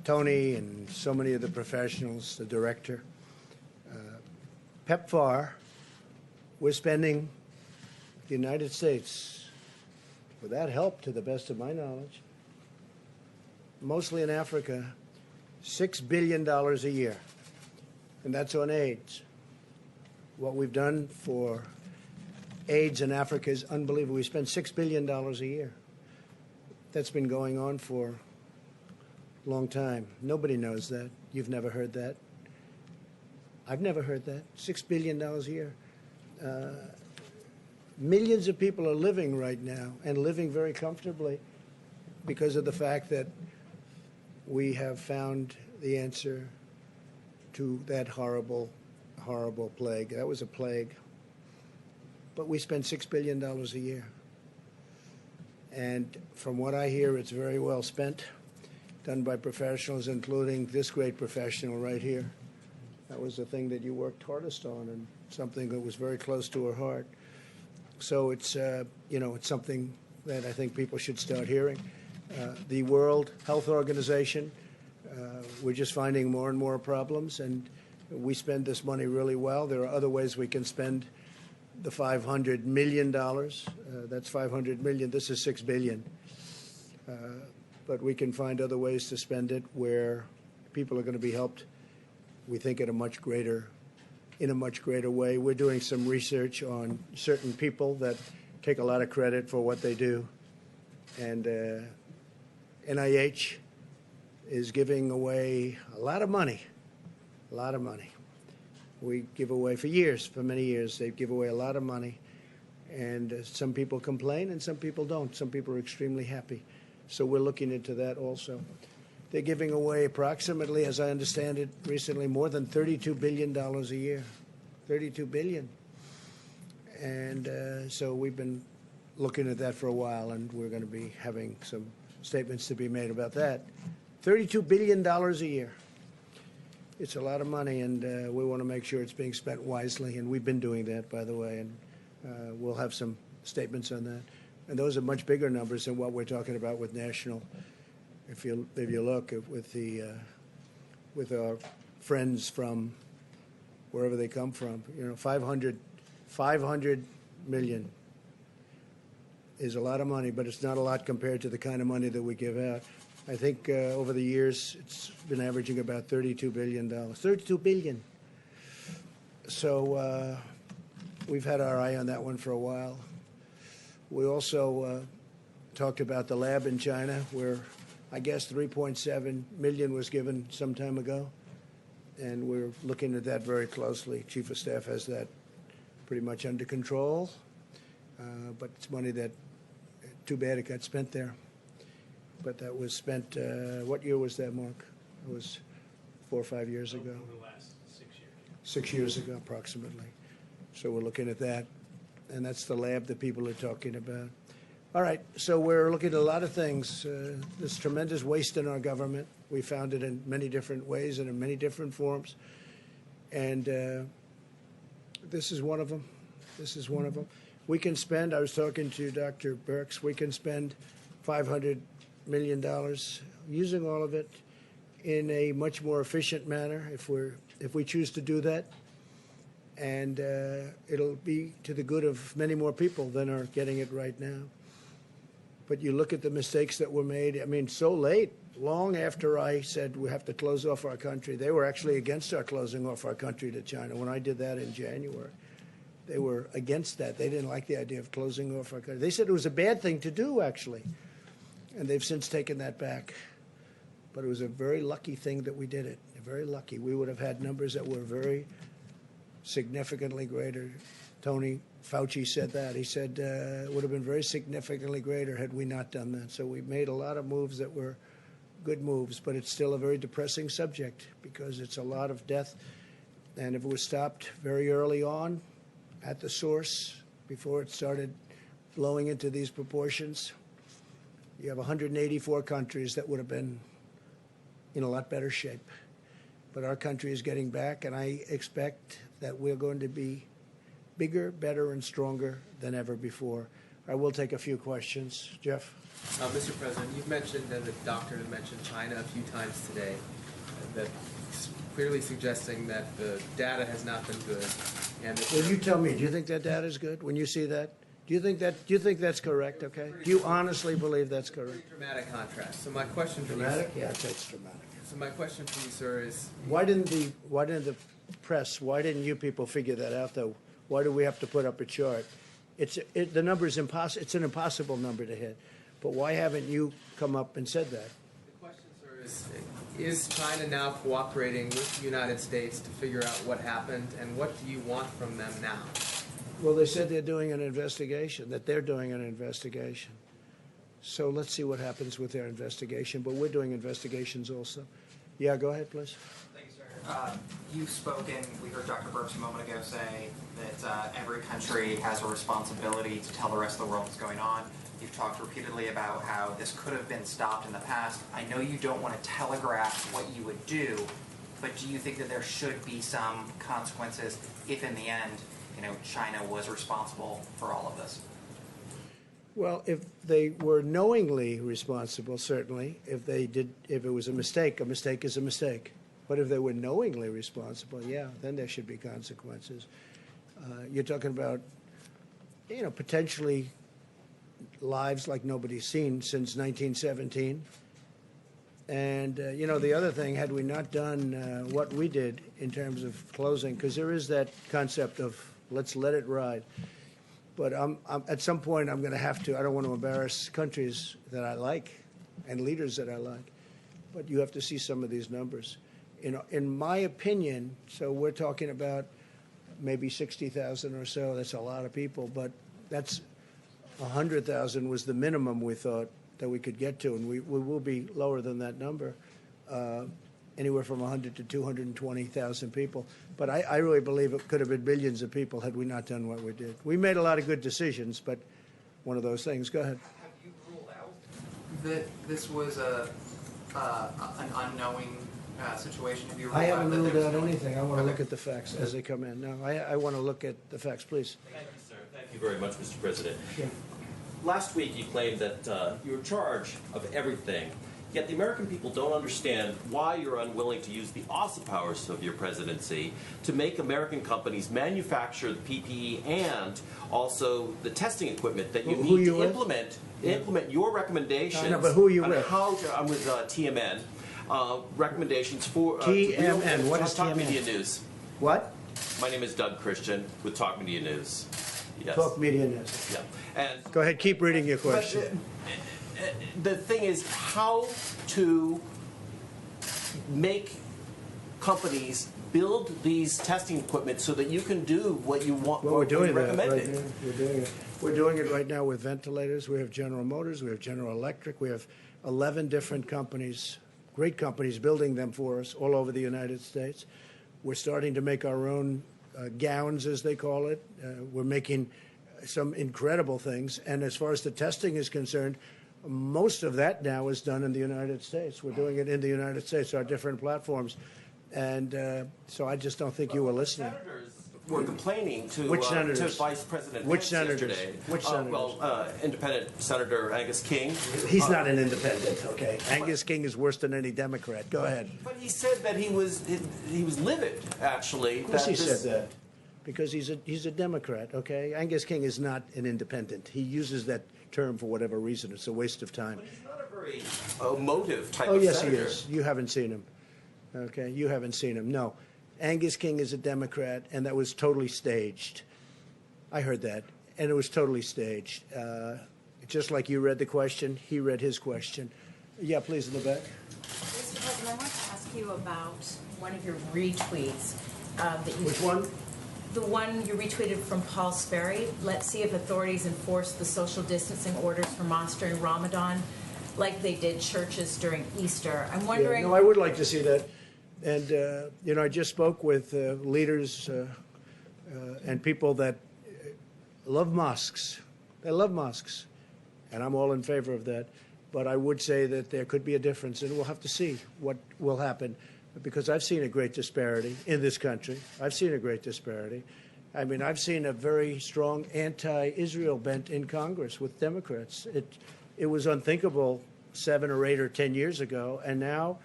Tony and so many of the professionals, the director. PEPFAR, we're spending the United States, without help to the best of my knowledge, mostly in Africa, $6 billion a year. And that's on AIDS. What we've done for AIDS in Africa is unbelievable. We spend $6 billion a year. That's been going on for a long time. Nobody knows that. You've never heard that. I've never heard that. $6 billion a year. Millions of people are living right now, and living very comfortably, because of the fact that we have found the answer to that horrible, horrible plague. That was a plague. But we spend $6 billion a year. And from what I hear, it's very well spent, done by professionals, including this great professional right here. That was the thing that you worked hardest on, and something that was very close to her heart. So it's, it's something that I think people should start hearing. The World Health Organization, we're just finding more and more problems, and we spend this money really well. There are other ways we can spend the $500 million. That's $500 million. This is $6 billion. But we can find other ways to spend it where people are going to be helped, we think, in a much greater way. We're doing some research on certain people that take a lot of credit for what they do. And NIH is giving away a lot of money. We give away for many years, they give away a lot of money. And some people complain and some people don't. Some people are extremely happy. So we're looking into that also. They're giving away approximately, as I understand it, recently more than $32 billion a year. $32 billion. And so we've been looking at that for a while, and we're going to be having some statements to be made about that. $32 billion a year. It's a lot of money, and we want to make sure it's being spent wisely, and we've been doing that, by the way, and we'll have some statements on that. And those are much bigger numbers than what we're talking about with national. If you look with our friends from wherever they come from, 500 million is a lot of money, but it's not a lot compared to the kind of money that we give out. I think over the years it's been averaging about $32 billion. $32 billion. So we've had our eye on that one for a while. We also talked about the lab in China, where I guess 3.7 million was given some time ago, and we're looking at that very closely. Chief of Staff has that pretty much under control, but it's money that, too bad it got spent there. But that was spent, what year was that, Mark? It was 4 or 5 years ago. Over the last 6 years. 6 years ago, approximately. So we're looking at that, and that's the lab that people are talking about. All right, so we're looking at a lot of things. There's tremendous waste in our government. We found it in many different ways and in many different forms. And this is one of them. This is one of them. We can spend, I was talking to Dr. Birx, we can spend $500 million, using all of it in a much more efficient manner if we choose to do that. and it'll be to the good of many more people than are getting it right now. But you look at the mistakes that were made. I mean, so late, long after I said we have to close off our country, they were actually against our closing off our country to China. When I did that in January, they were against that. They didn't like the idea of closing off our country. They said it was a bad thing to do, actually, and they've since taken that back. But it was a very lucky thing that we did it. Very lucky. We would have had numbers that were very significantly greater. Tony Fauci said that. He said it would have been very significantly greater had we not done that. So we made a lot of moves that were good moves, but it's still a very depressing subject because it's a lot of death. And if it was stopped very early on at the source, before it started blowing into these proportions, you have 184 countries that would have been in a lot better shape. But our country is getting back, and I expect that we're going to be bigger, better, and stronger than ever before. I will take a few questions. Jeff? Mr. President, you've mentioned, and the doctor has mentioned China a few times today, that clearly suggesting that the data has not been good. And Well, you tell me, do you think that data is good when you see that? Do you think that's correct, okay? Do you honestly believe that's correct? pretty dramatic contrast. So my question for Dramatic? you, Yeah, it's dramatic. so my question for you, sir, is Why didn't the press, why didn't you people figure that out, though? Why do we have to put up a chart? The number is impossible. It's an impossible number to hit. But why haven't you come up and said that? the question, sir, is China now cooperating with the United States to figure out what happened, and what do you want from them now? Well, they said they're doing an investigation, that they're doing an investigation. So let's see what happens with their investigation. But we're doing investigations also. Yeah, go ahead, please. Thank you, sir. You've spoken, we heard Dr. Birx a moment ago say that every country has a responsibility to tell the rest of the world what's going on. You've talked repeatedly about how this could have been stopped in the past. I know you don't want to telegraph what you would do, but do you think that there should be some consequences if in the end, China was responsible for all of this? Well, if they were knowingly responsible, certainly. If it was a mistake is a mistake. But if they were knowingly responsible, yeah, then there should be consequences. You're talking about, potentially lives like nobody's seen since 1917. And, the other thing, had we not done what we did in terms of closing, because there is that concept of let's let it ride. But at some point, I'm going to have to. I don't want to embarrass countries that I like and leaders that I like. But you have to see some of these numbers. In my opinion, so we're talking about maybe 60,000 or so. That's a lot of people. But that's 100,000 was the minimum we thought that we could get to. And we will be lower than that number, anywhere from 100 to 220,000 people. But I really believe it could have been billions of people had we not done what we did. We made a lot of good decisions, but one of those things. Go ahead. Have you ruled out that this was an unknowing situation? Have you ruled I haven't out that ruled there was out knowing? anything. I want to Okay. look at the facts as they come in. No, I want to look at the facts, please. Thank you, sir. Thank you very much, Mr. President. Yeah. Last week, you claimed that you're in charge of everything, yet the American people don't understand why you're unwilling to use the awesome powers of your presidency to make American companies manufacture the PPE and also the testing equipment that you Who need you to with? implement your recommendations. No, but who are you on with? How I'm with TMN. Recommendations for TMN. What is Talk TMN? Media News. What? My name is Doug Christian with Talk Media News. Yes. Talk Media News. Yeah. And Go ahead. Keep reading your question. the thing is how to make companies build these testing equipment so that you can do what you want. Well, we're doing that recommended. right now. We're doing it. We're doing it right now with ventilators. We have General Motors. We have General Electric. We have 11 different companies, great companies, building them for us all over the United States. We're starting to make our own gowns, as they call it. We're making some incredible things. And as far as the testing is concerned, most of that now is done in the United States. We're doing it in the United States, our different platforms. And so I just don't think you were listening. Senators were complaining to, Which senators? to Vice President Which Pence senators? yesterday. Which senators? Independent Senator Angus King. He's not an independent, okay? Angus King is worse than any Democrat. Go ahead. But he said that he was livid, actually. Of course he said that. because he's a Democrat, okay? Angus King is not an independent. He uses that term for whatever reason. It's a waste of time. But he's not a very emotive type Oh, of yes, senator. he is. You haven't seen him. Okay, you haven't seen him. No. Angus King is a Democrat, and that was totally staged. I heard that, and it was totally staged. Just like you read the question, he read his question. Yeah, please, in the back. Mr. President, I want to ask you about one of your retweets that you. Which one? The one you retweeted from Paul Sperry. Let's see if authorities enforce the social distancing orders for mosque during Ramadan, like they did churches during Easter. I'm wondering. Yeah, no, I would like to see that. And, you know, I just spoke with leaders and people that love mosques. They love mosques. And I'm all in favor of that. But I would say that there could be a difference, and we'll have to see what will happen. Because I've seen a great disparity in this country. I've seen a great disparity. I mean, I've seen a very strong anti-Israel bent in Congress with Democrats. It was unthinkable 7 or 8 or 10 years ago, and now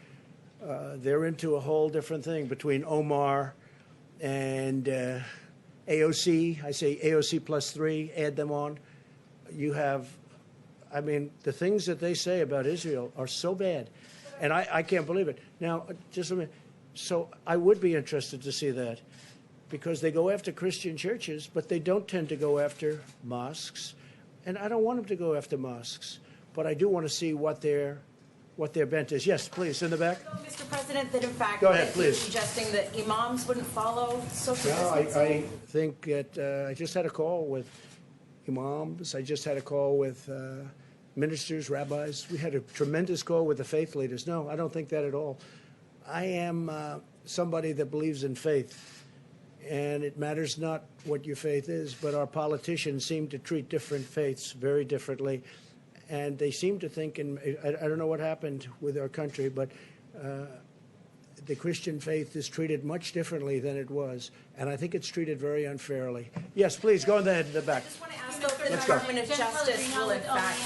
they're into a whole different thing between Omar and AOC. I say AOC plus 3, add them on. You have, I mean, the things that they say about Israel are so bad. And I can't believe it. Now, just a minute. So I would be interested to see that because they go after Christian churches, but they don't tend to go after mosques. And I don't want them to go after mosques, but I do want to see what their bent is. Yes, please, in the back. Mr. President, that in fact, Go ahead, that you're please. suggesting that imams wouldn't follow social No, distancing? I think that I just had a call with imams. I just had a call with ministers, rabbis. We had a tremendous call with the faith leaders. No, I don't think that at all. I am somebody that believes in faith, and it matters not what your faith is, but our politicians seem to treat different faiths very differently, and they seem to think, and I don't know what happened with our country, but the Christian faith is treated much differently than it was, and I think it's treated very unfairly. Yes, please, go ahead in the back. I just want to ask though if the Let's go. Department of Justice will in fact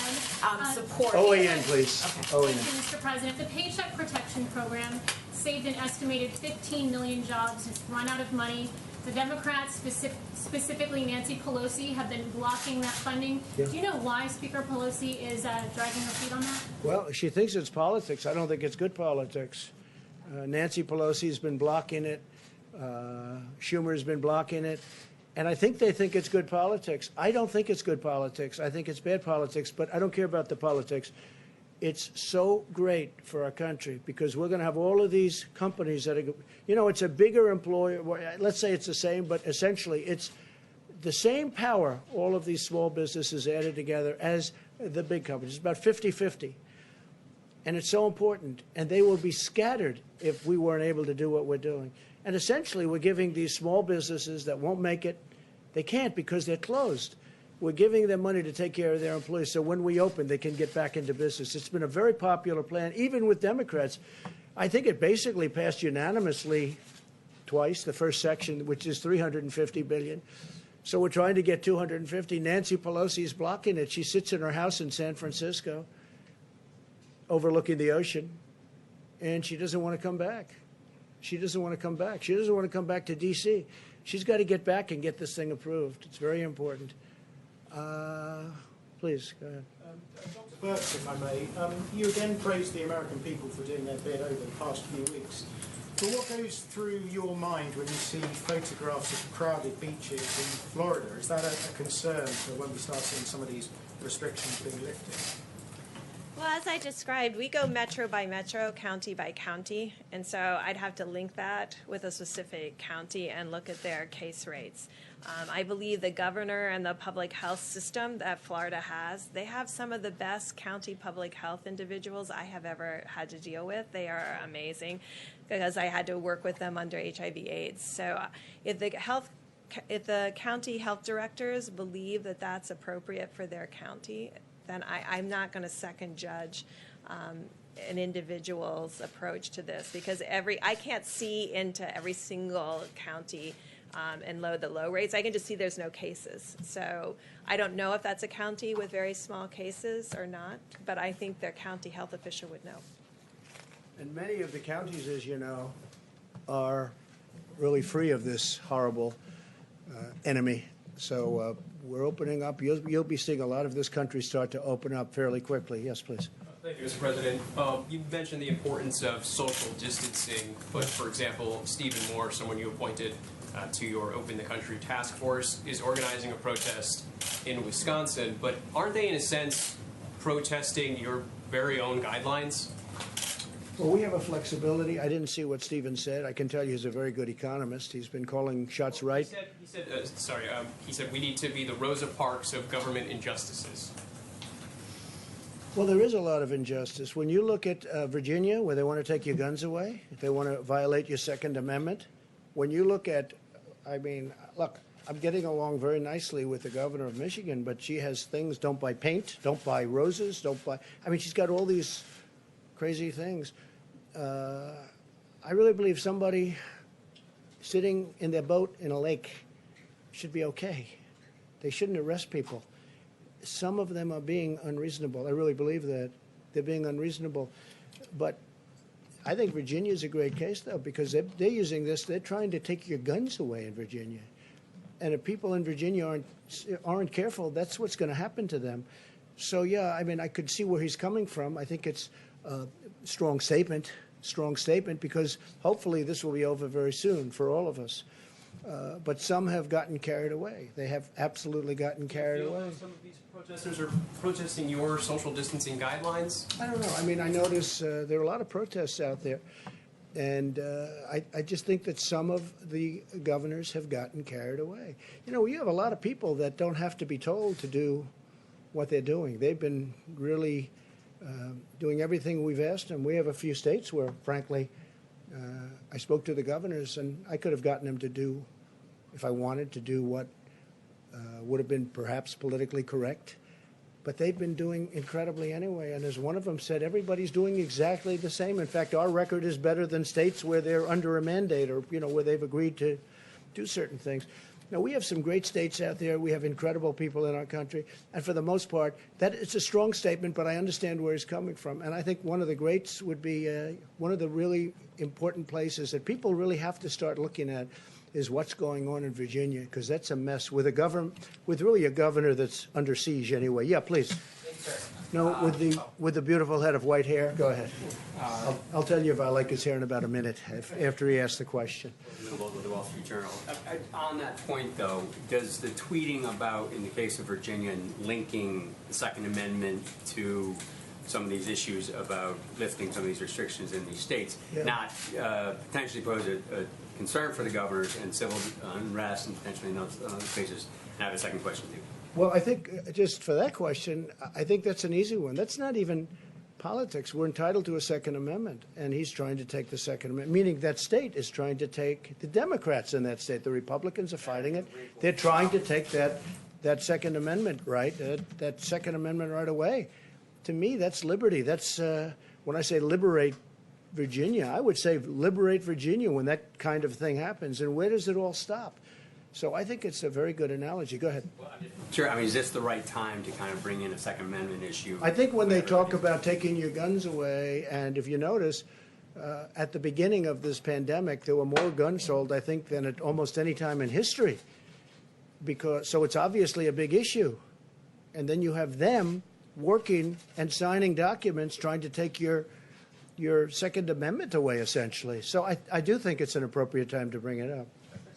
support. OAN, please. Thank OAN. you, Mr. President. The Paycheck Protection Program saved an estimated 15 million jobs. It's run out of money. The Democrats, specifically Nancy Pelosi, have been blocking that funding. Yeah. Do you know why Speaker Pelosi is dragging her feet on that? Well, she thinks it's politics. I don't think it's good politics. Nancy Pelosi's been blocking it. Schumer's been blocking it. And I think they think it's good politics. I don't think it's good politics. I think it's bad politics, but I don't care about the politics. It's so great for our country because we're going to have all of these companies that are, you know, it's a bigger employer. Let's say it's the same, but essentially it's the same power, all of these small businesses added together as the big companies. It's about 50-50. And it's so important. And they will be scattered if we weren't able to do what we're doing. And essentially, we're giving these small businesses that won't make it, they can't because they're closed. We're giving them money to take care of their employees so when we open, they can get back into business. It's been a very popular plan, even with Democrats. I think it basically passed unanimously twice, the first section, which is $350 billion. So we're trying to get 250. Nancy Pelosi is blocking it. She sits in her house in San Francisco overlooking the ocean, and she doesn't want to come back. She doesn't want to come back. She doesn't want to come back to D.C. She's got to get back and get this thing approved. It's very important. Please, go ahead. Dr. Birx, if I may, you again praised the American people for doing their bit over the past few weeks. But what goes through your mind when you see photographs of crowded beaches in Florida? Is that a concern for when we start seeing some of these restrictions being lifted? Well, as I described, we go metro by metro, county by county, and so I'd have to link that with a specific county and look at their case rates. I believe the governor and the public health system that Florida has, they have some of the best county public health individuals I have ever had to deal with. They are amazing because I had to work with them under HIV/AIDS. So if the county health directors believe that that's appropriate for their county, then I'm not going to second judge an individual's approach to this because I can't see into every single county and load the low rates. I can just see there's no cases. So I don't know if that's a county with very small cases or not, but I think their county health official would know. And many of the counties, as you know, are really free of this horrible enemy. So we're opening up. You'll be seeing a lot of this country start to open up fairly quickly. Yes, please. Thank you, Mr. President. You mentioned the importance of social distancing, but for example, Stephen Moore, someone you appointed to your Open the Country task force, is organizing a protest in Wisconsin, but aren't they in a sense protesting your very own guidelines? Well, we have a flexibility. I didn't see what Stephen said. I can tell you he's a very good economist. He's been calling shots right. He said we need to be the Rosa Parks of government injustices. Well, there is a lot of injustice. When you look at Virginia, where they want to take your guns away, they want to violate your Second Amendment. When you look at, look, I'm getting along very nicely with the governor of Michigan, but she has things, don't buy paint, don't buy roses, she's got all these crazy things. I really believe somebody sitting in their boat in a lake should be okay. They shouldn't arrest people. Some of them are being unreasonable. I really believe that. They're being unreasonable. But I think Virginia is a great case, though, because they're using this. They're trying to take your guns away in Virginia. And if people in Virginia aren't careful, that's what's going to happen to them. So, yeah, I could see where he's coming from. I think it's a strong statement, because hopefully this will be over very soon for all of us. But some have gotten carried away. They have absolutely gotten carried away. Some of these protesters are protesting your social distancing guidelines? I don't know. I notice there are a lot of protests out there. And I just think that some of the governors have gotten carried away. You have a lot of people that don't have to be told to do what they're doing. They've been really doing everything we've asked them. We have a few states where, frankly, I spoke to the governors, and I could have gotten them to do, if I wanted to do what would have been perhaps politically correct. But they've been doing incredibly anyway. And as one of them said, everybody's doing exactly the same. In fact, our record is better than states where they're under a mandate or, where they've agreed to do certain things. Now, we have some great states out there. We have incredible people in our country. And for the most part, it's a strong statement, but I understand where he's coming from. And I think one of the greats would be one of the really important places that people really have to start looking at is what's going on in Virginia, because that's a mess with really a governor that's under siege anyway. Yeah, please. No, with the beautiful head of white hair. Go ahead. I'll tell you if I like his hair in about a minute after he asks the question. With the Wall Street Journal. On that point, though, does the tweeting about, in the case of Virginia, linking the Second Amendment to some of these issues about lifting some of these restrictions in these states, not potentially pose a concern for the governors and civil unrest and potentially in other cases? And I have a second question, too. Well, I think just for that question, I think that's an easy one. That's not even politics. We're entitled to a Second Amendment, and he's trying to take the Second Amendment, meaning that state is trying to take the Democrats in that state. The Republicans are fighting it. They're trying to take that Second Amendment right, that Second Amendment right away. To me, that's liberty. That's when I say liberate Virginia, I would say liberate Virginia when that kind of thing happens. And where does it all stop? So I think it's a very good analogy. Go ahead. Sure. Is this the right time to kind of bring in a Second Amendment issue? I think when they talk about taking your guns away, and if you notice, at the beginning of this pandemic, there were more guns sold, I think, than at almost any time in history. So it's obviously a big issue. And then you have them working and signing documents trying to take your Second Amendment away, essentially. So I do think it's an appropriate time to bring it up.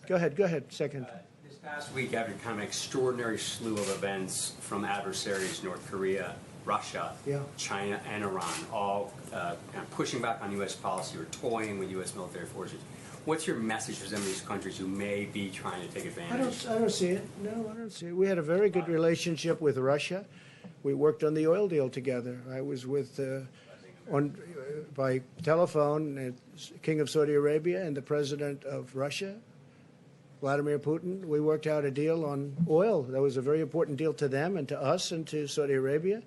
Go ahead, second. This past week, after kind of an extraordinary slew of events from adversaries, North Korea, Russia, China, and Iran, all kind of pushing back on U.S. policy or toying with U.S. military forces, what's your message for some of these countries who may be trying to take advantage? I don't see it. No, I don't see it. We had a very good relationship with Russia. We worked on the oil deal together. I was with by telephone, King of Saudi Arabia and the President of Russia, Vladimir Putin. We worked out a deal on oil. That was a very important deal to them and to us and to Saudi Arabia.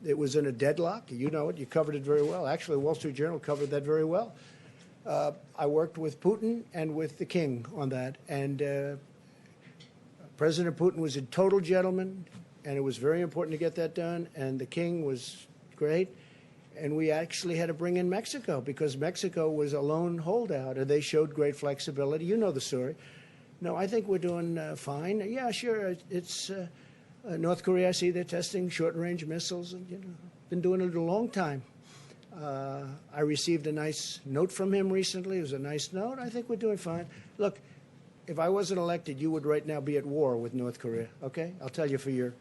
It was in a deadlock. You know it. You covered it very well. Actually, Wall Street Journal covered that very well. I worked with Putin and with the king on that. And President Putin was a total gentleman, and it was very important to get that done. And the king was great. And we actually had to bring in Mexico because Mexico was a lone holdout, and they showed great flexibility. You know the story. No, I think we're doing fine. Yeah, sure. It's North Korea. I see they're testing short-range missiles, and been doing it a long time. I received a nice note from him recently. It was a nice note. I think we're doing fine. Look, if I wasn't elected, you would right now be at war with North Korea. Okay, I'll tell you for your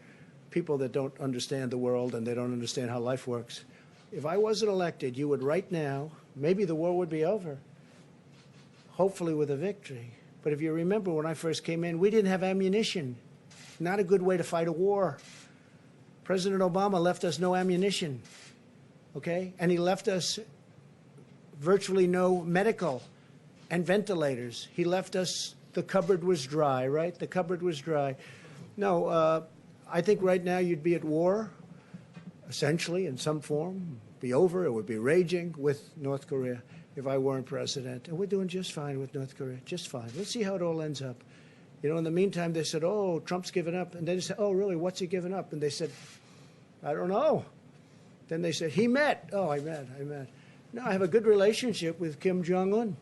people that don't understand the world and they don't understand how life works. If I wasn't elected, you would right now. Maybe the war would be over. Hopefully with a victory. But if you remember when I first came in, we didn't have ammunition. Not a good way to fight a war. President Obama left us no ammunition, okay? And he left us virtually no medical and ventilators. He left us, the cupboard was dry, right? The cupboard was dry. No, I think right now you'd be at war, essentially, in some form. Be over, it would be raging with North Korea if I weren't president. And we're doing just fine with North Korea, just fine. Let's see how it all ends up. In the meantime, they said, oh, Trump's given up. And then they said, oh, really, what's he given up? And they said, I don't know. Then they said, he met. Oh, I met. No, I have a good relationship with Kim Jong-un.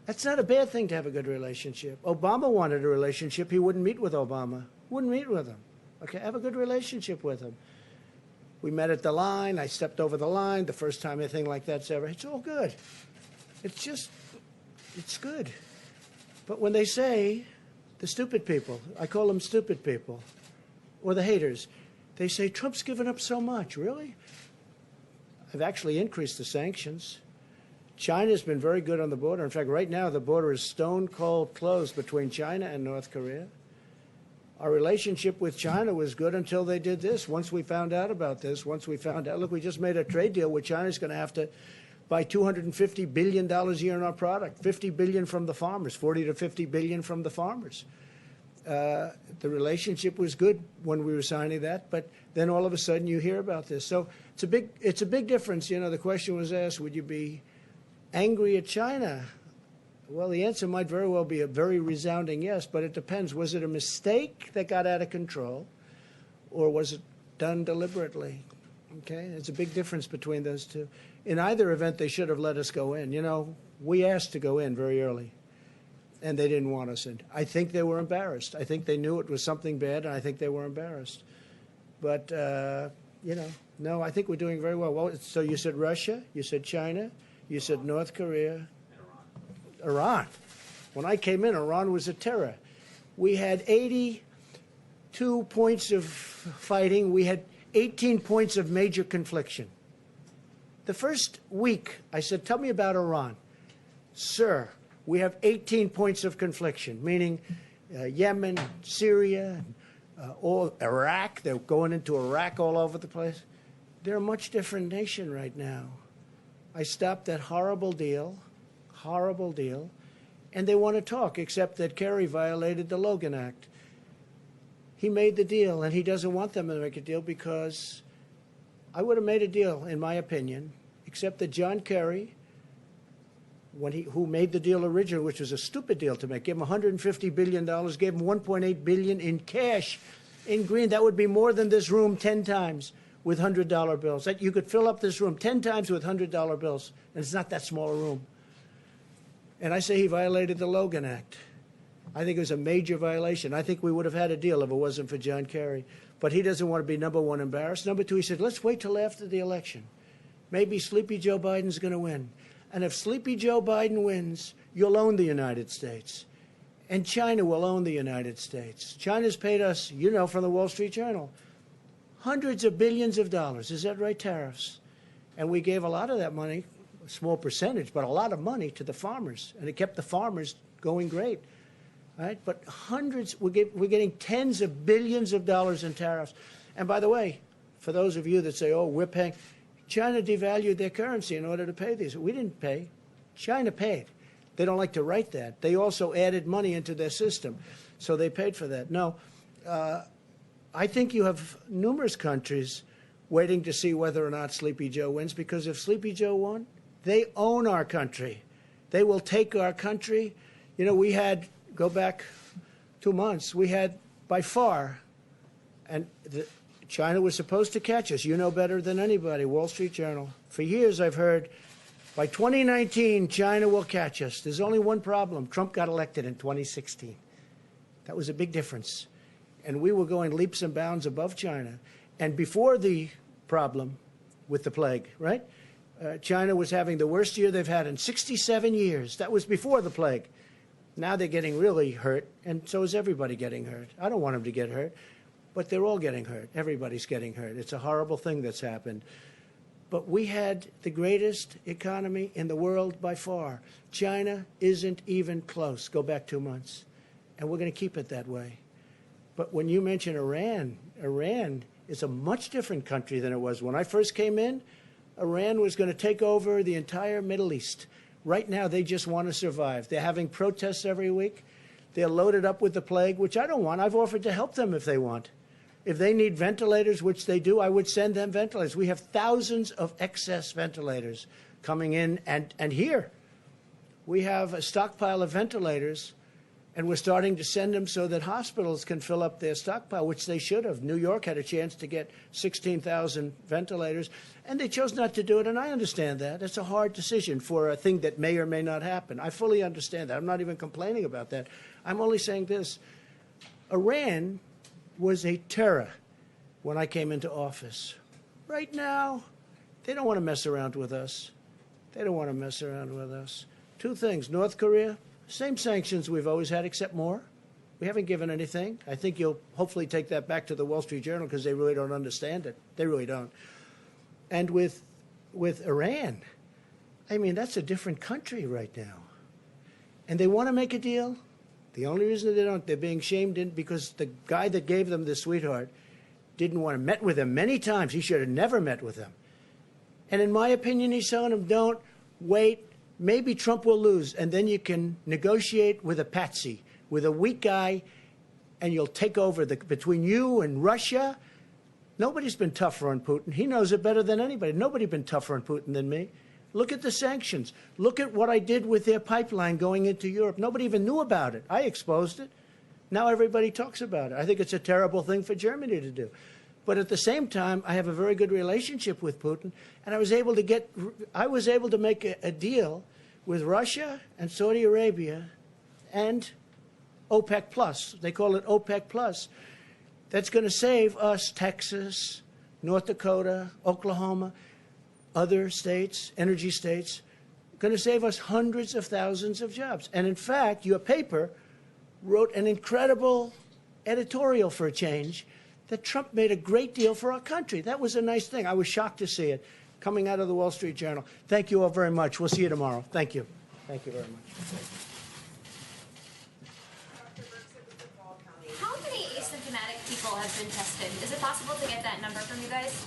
That's not a bad thing to have a good relationship. Obama wanted a relationship. He wouldn't meet with Obama. Wouldn't meet with him. Okay, I have a good relationship with him. We met at the line. I stepped over the line the first time anything like that's ever. It's all good. It's good. But when they say, the stupid people, I call them stupid people, or the haters, they say, Trump's given up so much. Really? I've actually increased the sanctions. China's been very good on the border. In fact, right now, the border is stone cold closed between China and North Korea. Our relationship with China was good until they did this. Once we found out about this, look, we just made a trade deal where China's going to have to buy $250 billion a year in our product, $50 billion from the farmers, $40 to $50 billion from the farmers. The relationship was good when we were signing that, but then all of a sudden you hear about this. So it's a big difference. The question was asked, would you be angry at China? Well, the answer might very well be a very resounding yes, but it depends. Was it a mistake that got out of control, or was it done deliberately? Okay, there's a big difference between those two. In either event, they should have let us go in. We asked to go in very early, and they didn't want us in. I think they were embarrassed. I think they knew it was something bad, and I think they were embarrassed. But, no, I think we're doing very well. Well, so you said Russia, you said China, you said North Korea. Iran. When I came in, Iran was a terror. We had 82 points of fighting. We had 18 points of major confliction. The first week, I said, tell me about Iran. Sir, we have 18 points of confliction, meaning Yemen, Syria, all Iraq. They're going into Iraq all over the place. They're a much different nation right now. I stopped that horrible deal, and they want to talk, except that Kerry violated the Logan Act. He made the deal, and he doesn't want them to make a deal because I would have made a deal, in my opinion, except that John Kerry, who made the deal originally, which was a stupid deal to make, gave him $150 billion, gave him $1.8 billion in cash in green. That would be more than this room 10 times with $100 bills. You could fill up this room 10 times with $100 bills, and it's not that small a room. And I say he violated the Logan Act. I think it was a major violation. I think we would have had a deal if it wasn't for John Kerry. But he doesn't want to be, number one, embarrassed. Number two, he said, let's wait till after the election. Maybe Sleepy Joe Biden's going to win. And if Sleepy Joe Biden wins, you'll own the United States. And China will own the United States. China's paid us, from the Wall Street Journal, hundreds of billions of dollars. Is that right? Tariffs. And we gave a lot of that money, a small percentage, but a lot of money to the farmers. And it kept the farmers going great. Right? But we're getting tens of billions of dollars in tariffs. And by the way, for those of you that say, oh, we're paying, China devalued their currency in order to pay these. We didn't pay. China paid. They don't like to write that. They also added money into their system. So they paid for that. No, I think you have numerous countries waiting to see whether or not Sleepy Joe wins, because if Sleepy Joe won, they own our country. They will take our country. We had, go back 2 months, we had by far, and China was supposed to catch us. You know better than anybody, Wall Street Journal. For years I've heard, by 2019, China will catch us. There's only one problem. Trump got elected in 2016. That was a big difference. And we were going leaps and bounds above China. And before the problem with the plague, right? China was having the worst year they've had in 67 years. That was before the plague. Now they're getting really hurt, and so is everybody getting hurt. I don't want them to get hurt, but they're all getting hurt. Everybody's getting hurt. It's a horrible thing that's happened. But we had the greatest economy in the world by far. China isn't even close. Go back 2 months. And we're going to keep it that way. But when you mention Iran, Iran is a much different country than it was. When I first came in, Iran was going to take over the entire Middle East. Right now, they just want to survive. They're having protests every week. They're loaded up with the plague, which I don't want. I've offered to help them if they want. If they need ventilators, which they do, I would send them ventilators. We have thousands of excess ventilators coming in. And here, we have a stockpile of ventilators, and we're starting to send them so that hospitals can fill up their stockpile, which they should have. New York had a chance to get 16,000 ventilators, and they chose not to do it, and I understand that. It's a hard decision for a thing that may or may not happen. I fully understand that. I'm not even complaining about that. I'm only saying this. Iran was a terror when I came into office. Right now, they don't want to mess around with us. They don't want to mess around with us. Two things. North Korea, same sanctions we've always had, except more. We haven't given anything. I think you'll hopefully take that back to the Wall Street Journal because they really don't understand it. They really don't. And with Iran, I mean, that's a different country right now. And they want to make a deal. The only reason they don't, they're being shamed in because the guy that gave them the sweetheart didn't want to met with them many times. He should have never met with them. And in my opinion, he's telling them, don't wait. Maybe Trump will lose, and then you can negotiate with a patsy, with a weak guy, and you'll take over between you and Russia. Nobody's been tougher on Putin. He knows it better than anybody. Nobody's been tougher on Putin than me. Look at the sanctions. Look at what I did with their pipeline going into Europe. Nobody even knew about it. I exposed it. Now everybody talks about it. I think it's a terrible thing for Germany to do. But at the same time, I have a very good relationship with Putin, and I was able to make a deal with Russia and Saudi Arabia and OPEC Plus. They call it OPEC Plus. That's going to save us, Texas, North Dakota, Oklahoma, other states, energy states, going to save us hundreds of thousands of jobs. And in fact, your paper wrote an incredible editorial for a change that Trump made a great deal for our country. That was a nice thing. I was shocked to see it coming out of the Wall Street Journal. Thank you all very much. We'll see you tomorrow. Thank you. Thank you very much. How many asymptomatic people have been tested? Is it possible to get that number from you guys?